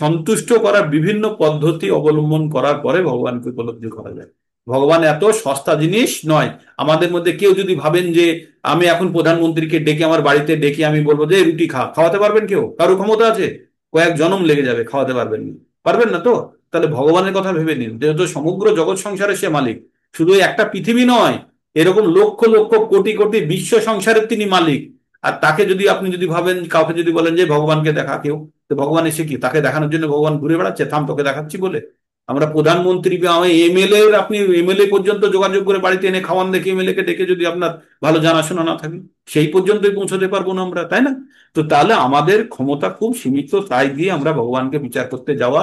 সন্তুষ্ট করার বিভিন্ন পদ্ধতি অবলম্বন করার পরে ভগবানকে উপলব্ধি করা যায়। ভগবান এত সস্তা জিনিস নয়। আমাদের মধ্যে কেউ যদি ভাবেন যে আমি এখন প্রধানমন্ত্রীকে ডেকে আমার বাড়িতে ডেকে আমি বলবো যে রুটি খা, খাওয়াতে পারবেন কেউ, কারো ক্ষমতা আছে? কয়েক জনম লেগে যাবে, খাওয়াতে পারবেন না, পারবেন না তো। তাহলে ভগবানের কথা ভেবে নিন, যেহেতু সমগ্র জগৎ সংসারের সে মালিক, শুধু একটা পৃথিবী নয়, এরকম লক্ষ লক্ষ কোটি কোটি বিশ্ব সংসারের তিনি মালিক। আর তাকে যদি আপনি যদি ভাবেন, কাউকে যদি বলেন যে ভগবানকে দেখা কেউ, তো ভগবান এসে কি তাকে দেখানোর জন্য ভগবান ঘুরে বেড়াচ্ছে, থাম তোকে দেখাচ্ছি বলে? আমরা প্রধানমন্ত্রী বা এমএলএ, আপনি এমএলএ পর্যন্ত যোগাযোগ করে বাড়িতে এনে খাওয়ান দেখে, এমএলএ কে ডেকে, যদি আপনার ভালো জানাশোনা না থাকে সেই পর্যন্তই পৌঁছতে পারবো না আমরা, তাই না? তো তাহলে আমাদের ক্ষমতা খুব সীমিত, তাই দিয়ে আমরা ভগবানকে বিচার করতে যাওয়া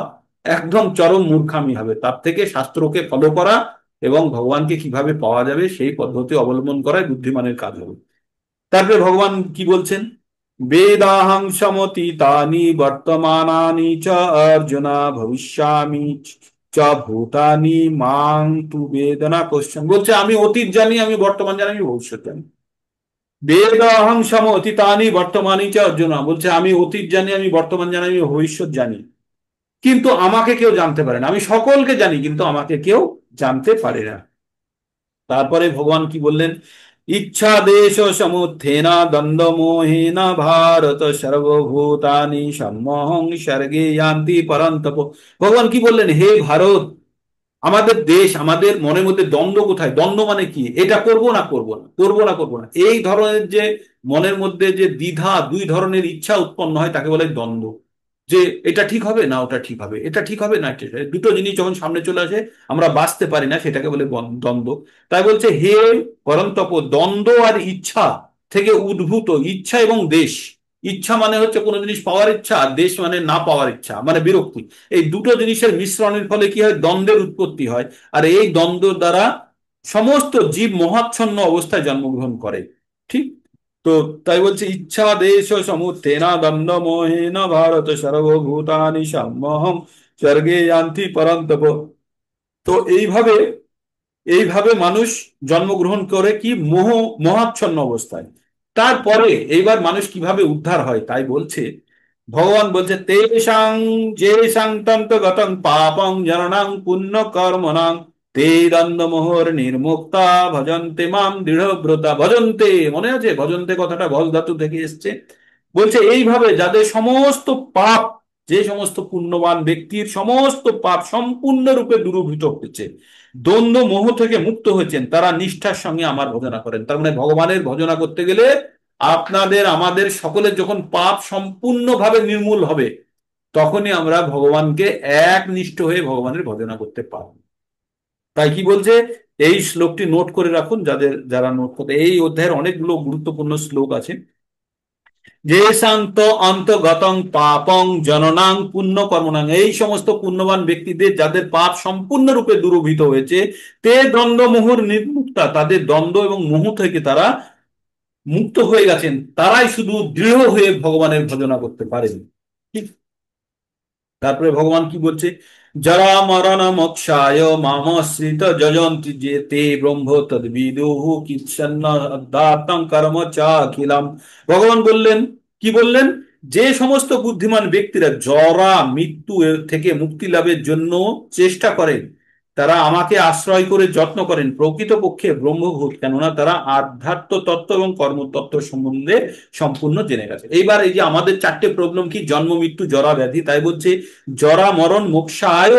একদম চরম মূর্খামি হবে। তার থেকে শাস্ত্রকে ফলো করা এবং ভগবানকে কিভাবে পাওয়া যাবে সেই পদ্ধতি অবলম্বন করাই বুদ্ধিমানের কাজ হবে। তারপরে ভগবান কি বলছেন, বেদাহং সমতীতানি বর্তমানানি চ অর্জুনা ভবিষ্যামি চ ভূতানি মাং তু বেদনা কোশ্চেন। বলছে আমি অতীত জানি, আমি বর্তমান জানি, আমি ভবিষ্যৎ জানি। বেদাহং সমতীতানি বর্তমানি চ অর্জুনা, বলছে আমি অতীত জানি, আমি বর্তমান জানি, আমি ভবিষ্যৎ জানি, কিন্তু আমাকে কেউ জানতে পারে না। আমি সকলকে জানি কিন্তু আমাকে কেউ জানতে পারে না। তারপরে ভগবান কি বললেন, ইচ্ছা দেশ সমুত্থেনা দ্বন্দ্ব মোহেনা ভারত সর্বভূতানি সম্মোহং স্বর্গে ইয়ান্তি পরন্তপ। ভগবান কি বললেন, হে ভারত, আমাদের দেশ, আমাদের মনের মধ্যে দ্বন্দ্ব কোথায়? দ্বন্দ্ব মানে কি? এটা করব না করব না, করব না করব না, এই ধরনের যে মনের মধ্যে যে দ্বিধা, দুই ধরনের ইচ্ছা উৎপন্ন হয় তাকে বলে দ্বন্দ্ব। যে এটা ঠিক হবে না ওটা ঠিক হবে, এটা ঠিক হবে না এটা ঠিক হবে। দুটো জিনিস যখন সামনে চলে আসে আমরা বাঁচতে পারি না, সেটাকে বলে দ্বন্দ্ব। তাই বলছে হে পরন্তপ, দ্বন্দ্ব আর ইচ্ছা থেকে উদ্ভূত ইচ্ছা এবং দেশ। ইচ্ছা মানে হচ্ছে কোনো জিনিস পাওয়ার ইচ্ছা, আর দেশ মানে না পাওয়ার ইচ্ছা, মানে বিরক্তি। এই দুটো জিনিসের মিশ্রণের ফলে কি হয়? দ্বন্দ্বের উৎপত্তি হয়। আর এই দ্বন্দ্ব দ্বারা সমস্ত জীব মহাচ্ছন্ন অবস্থায় জন্মগ্রহণ করে। ঠিক? তো তাই বলছে ইচ্ছা দেশ সমুত্থেনা দ্বন্দ্ব মোহেন ভারত সর্বভূতানি সম্মোহম স্বর্গে যান্তি পরন্তপ। তো এইভাবে এইভাবে মানুষ জন্মগ্রহণ করে কি মহাচ্ছন্ন অবস্থায়। তারপরে এইবার মানুষ কিভাবে উদ্ধার হয় তাই বলছে। ভগবান বলছে তেষাং যেষাং তন্ত গতং পাপং জননাং পুণ্য কর্মণাং তে দ্বন্দ্বমোহর নির্মুক্তা ভজন্তে মাম দৃঢ়ব্রতা। ভজন্তে, মনে আছে ভজন্তে কথাটা ভজ ধাতু থেকে এসছে। বলছে এইভাবে যাদের সমস্ত পাপ, যে সমস্ত পুণ্যবান ব্যক্তির সমস্ত পাপ সম্পূর্ণরূপে দূরীভূত হয়েছে, দ্বন্দ্ব মোহ থেকে মুক্ত হয়েছেন, তারা নিষ্ঠার সঙ্গে আমার ভজনা করেন। তার মানে ভগবানের ভজনা করতে গেলে আপনাদের আমাদের সকলের যখন পাপ সম্পূর্ণভাবে নির্মূল হবে, তখনই আমরা ভগবানকে একনিষ্ঠ হয়ে ভগবানের ভজনা করতে পারব। তাই কি বলছে? এই শ্লোকটি নোট করে রাখুন, যারা নোট করতে, এই অধ্যায়ের অনেকগুলো গুরুত্বপূর্ণ শ্লোক আছে। যে শান্ত অন্তগতং পাপং জননাং পুণ্য কর্মণাং, এই সমস্ত পুণ্যবান ব্যক্তিদের যাদের পাপ সম্পূর্ণরূপে দূরীভূত হয়েছে, তে দ্বন্দ্ব মোহর নির্মুক্তা, তাদের দ্বন্দ্ব এবং মোহ থেকে তারা মুক্ত হয়ে গেছেন, তারাই শুধু দৃঢ় হয়ে ভগবানের ভজনা করতে পারেন। ঠিক? তারপরে ভগবান কি বলছে? যারা মরণ মোক্ষায় মামশ্রিত যজন্তি যে তে ব্রহ্ম তদ্বিদুহু কিচ্ছন্ন অধ্যাত্মং কর্ম চাখিলাম। ভগবান বললেন, কি বললেন? যে সমস্ত বুদ্ধিমান ব্যক্তিরা জরা মৃত্যু এর থেকে মুক্তি লাভের জন্য চেষ্টা করেন, তারা আমাকে আশ্রয় করে যত্ন করেন, প্রকৃতপক্ষে ব্রহ্মভূত, কেননা তারা আধ্যাত্ম তত্ত্ব এবং কর্মতত্ত্ব সম্বন্ধে সম্পূর্ণ জেনে গেছে। এইবার এই যে আমাদের চারটে প্রবলেম কি? জন্ম মৃত্যু জরা ব্যাধি। তাই বলছে জরা মরণ মোক্ষায়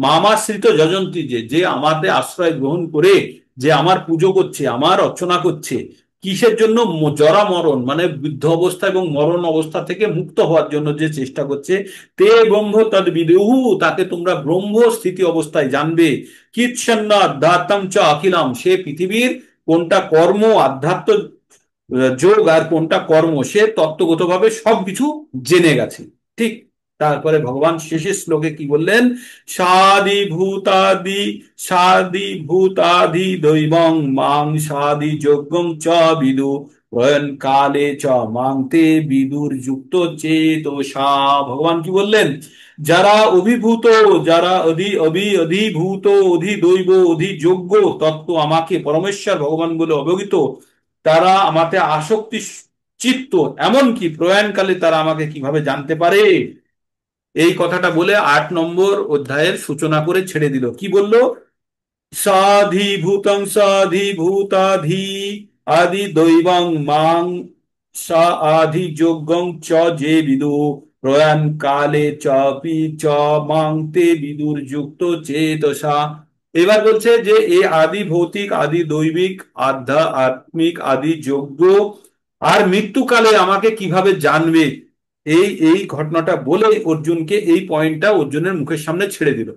মামাশ্রিত যজন্তি, যে যে আমাদের আশ্রয় গ্রহণ করে, যে আমার পুজো করছে, আমার অর্চনা করছে, কিসের জন্য? জরা মরণ মানে বৃদ্ধ অবস্থা এবং মরণ অবস্থা থেকে মুক্ত হওয়ার জন্য যে চেষ্টা করছে। তে ব্রহ্ম তদ বিদেহু, তাকে তোমরা ব্রহ্ম স্থিতি অবস্থায় জানবে। কিচ্ছন্ন আধ্যাত্ম চ অখিলাম, সে পৃথিবীর কোনটা কর্ম আধ্যাত্ম যোগ আর কোনটা কর্ম, সে তত্ত্বগতভাবে সবকিছু জেনে গেছে। ঠিক? তারপরে ভগবান শেষের শ্লোকে কি বললেন? সাদি ভূতাদি, সাদি ভূতাদি দৈবং মাং সাদি যজ্ঞং চ বিদু প্রয়ন কালে চ মাং তে বিদুর যুক্ত চেতসা। ভগবান কি বললেন? যারা অভিভূত, যারা অধিভূত, অধিদৈব, অধিযোগ্য তত্ত্ব আমাকে পরমেশ্বর ভগবান বলে অবহিত, তারা আমাতে আসক্তি চিত্ত, এমনকি প্রয়াণকালে তারা আমাকে কিভাবে জানতে পারে, এই কথাটা বলে 8 নম্বর অধ্যায়ের সূচনা করে ছেড়ে দিল। কি বলল? সাধিভূতং সাধিভূতাধি আদি দৈবং মাং সা আধি যোগ্যং চ যে বিদু প্রয়াণ কালে চপি চ মাং তে বিদুর যুক্ত চেতসা। এবার বলছে যে এই আদি ভৌতিক, আদি দৈবিক, আধ্যাত্মিক, আদি যোগ্য আর মৃত্যুকালে আমাকে কিভাবে জানবে, এই এই ঘটনাটা বলে অর্জুনকে এই পয়েন্টটা অর্জুনের মুখের সামনে ছেড়ে দিল।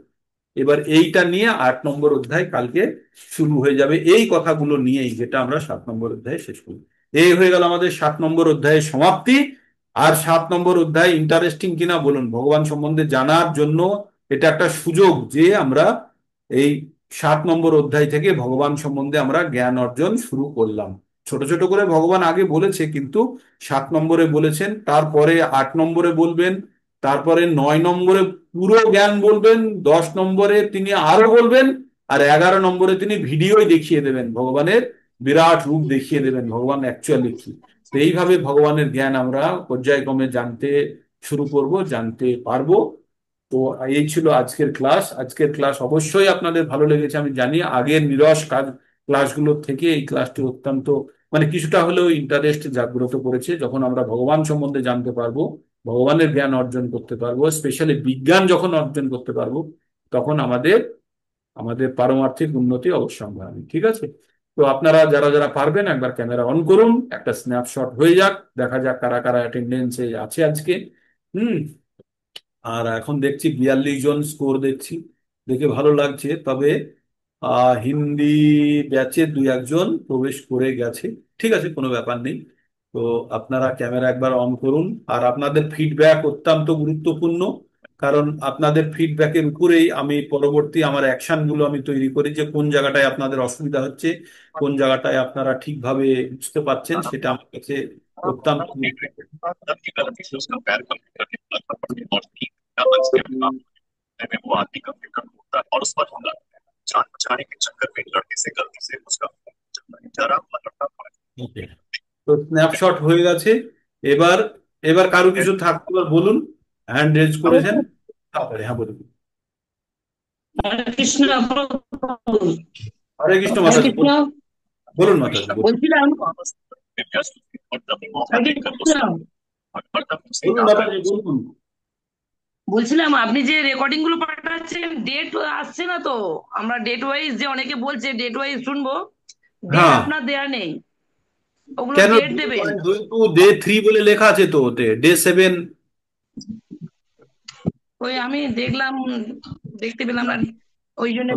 এবার এইটা নিয়ে 8 নম্বর অধ্যায় কালকে শুরু হয়ে যাবে, এই কথাগুলো নিয়েই, যেটা আমরা 7 নম্বর অধ্যায়ে শেষ করি। এই হয়ে গেল আমাদের 7 নম্বর অধ্যায়ের সমাপ্তি। আর 7 নম্বর অধ্যায় ইন্টারেস্টিং কিনা বলুন? ভগবান সম্বন্ধে জানার জন্য এটা একটা সুযোগ যে আমরা এই 7 নম্বর অধ্যায় থেকে ভগবান সম্বন্ধে আমরা জ্ঞান অর্জন শুরু করলাম। ছোট ছোট করে ভগবান আগে বলেছে, কিন্তু 7 নম্বরে বলেছেন, তারপরে 8 নম্বরে বলবেন, তারপরে 9 নম্বরে পুরো জ্ঞান বলবেন, 10 নম্বরে তিনি আরো বলবেন, আর 11 নম্বরে তিনি ভিডিওই দেখিয়ে দেবেন, ভগবানের বিরাট রূপ দেখিয়ে দেবেন, ভগবান অ্যাকচুয়ালি কি। তো এইভাবে ভগবানের জ্ঞান আমরা পর্যায়ক্রমে জানতে শুরু করব, জানতে পারবো। তো এই ছিল আজকের ক্লাস। আজকের ক্লাস অবশ্যই আপনাদের ভালো লেগেছে আমি জানি। আগের নিরস কাজ ক্লাসগুলোর থেকে এই ক্লাসটি অত্যন্ত, মানে কিছুটা হলেও ইন্টারেস্ট জাগ্রত করেছে। যখন আমরা ভগবান সম্বন্ধে জানতে পারবো, ভগবানের জ্ঞান অর্জন করতে পারবো, স্পেশালি বিজ্ঞান যখন অর্জন করতে পারবো, তখন আমাদের আমাদের পারমার্থিক উন্নতি অবশ্যম্ভাবী। ঠিক আছে? তো আপনারা যারা যারা পারবেন একবার ক্যামেরা অন করুন, একটা স্ন্যাপশট হয়ে যাক, দেখা যাক কারা কারা অ্যাটেন্ডেন্সে আছে আজকে। হুম। আর এখন দেখছি 42 জন স্কোর দেখছি, দেখে ভালো লাগছে। তবে হিন্দি ব্যাচে দুই একজন প্রবেশ করে গেছে। ঠিক আছে, কোনো ব্যাপার নেই। তো আপনারা ক্যামেরা একবার অন করুন। আর আপনাদের ফিডব্যাক অত্যন্ত গুরুত্বপূর্ণ, কারণ আপনাদের ফিডব্যাকের উপরেই আমি পরবর্তী আমার অ্যাকশনগুলো আমি তৈরি করি, যে কোন জায়গাটায় আপনাদের অসুবিধা হচ্ছে, কোন জায়গাটায় আপনারা ঠিকভাবে বুঝতে পারছেন, সেটা আমার কাছে অত্যন্ত গুরুত্বপূর্ণ। Okay. তো স্ন্যাপশট হয়ে গেছে। এবার এবার কারো কিছু থাকলে এবার বলুন। হ্যান্ড রেজ করেছেন, তাড়াতাড়ি হ্যাঁ বলুন। হরে কৃষ্ণ। হরে কৃষ্ণ হরে মাতাজি, কৃষ্ণ। বলুন মাতাজি বলুন। বলছিলাম, হরে কৃষ্ণ। বলুন মাতাজি বলুন। বলছিলাম আপনি যে রেকর্ডিং গুলো পাঠাচ্ছেন, ডেট আসছে না তো। আমরা ডেট ওয়াইজ, যে অনেকে বলছে ডেট ওয়াইজ শুনবো, ডেট হ্যাঁ, আপনার দেয়া নেই। ওগুলো কেন? ডেট দেবেন। ডে 3 বলে লেখা আছে তো ওতে, ডে 7। ওই আমি দেখলাম, দেখতে পেলাম না, ওই জন্য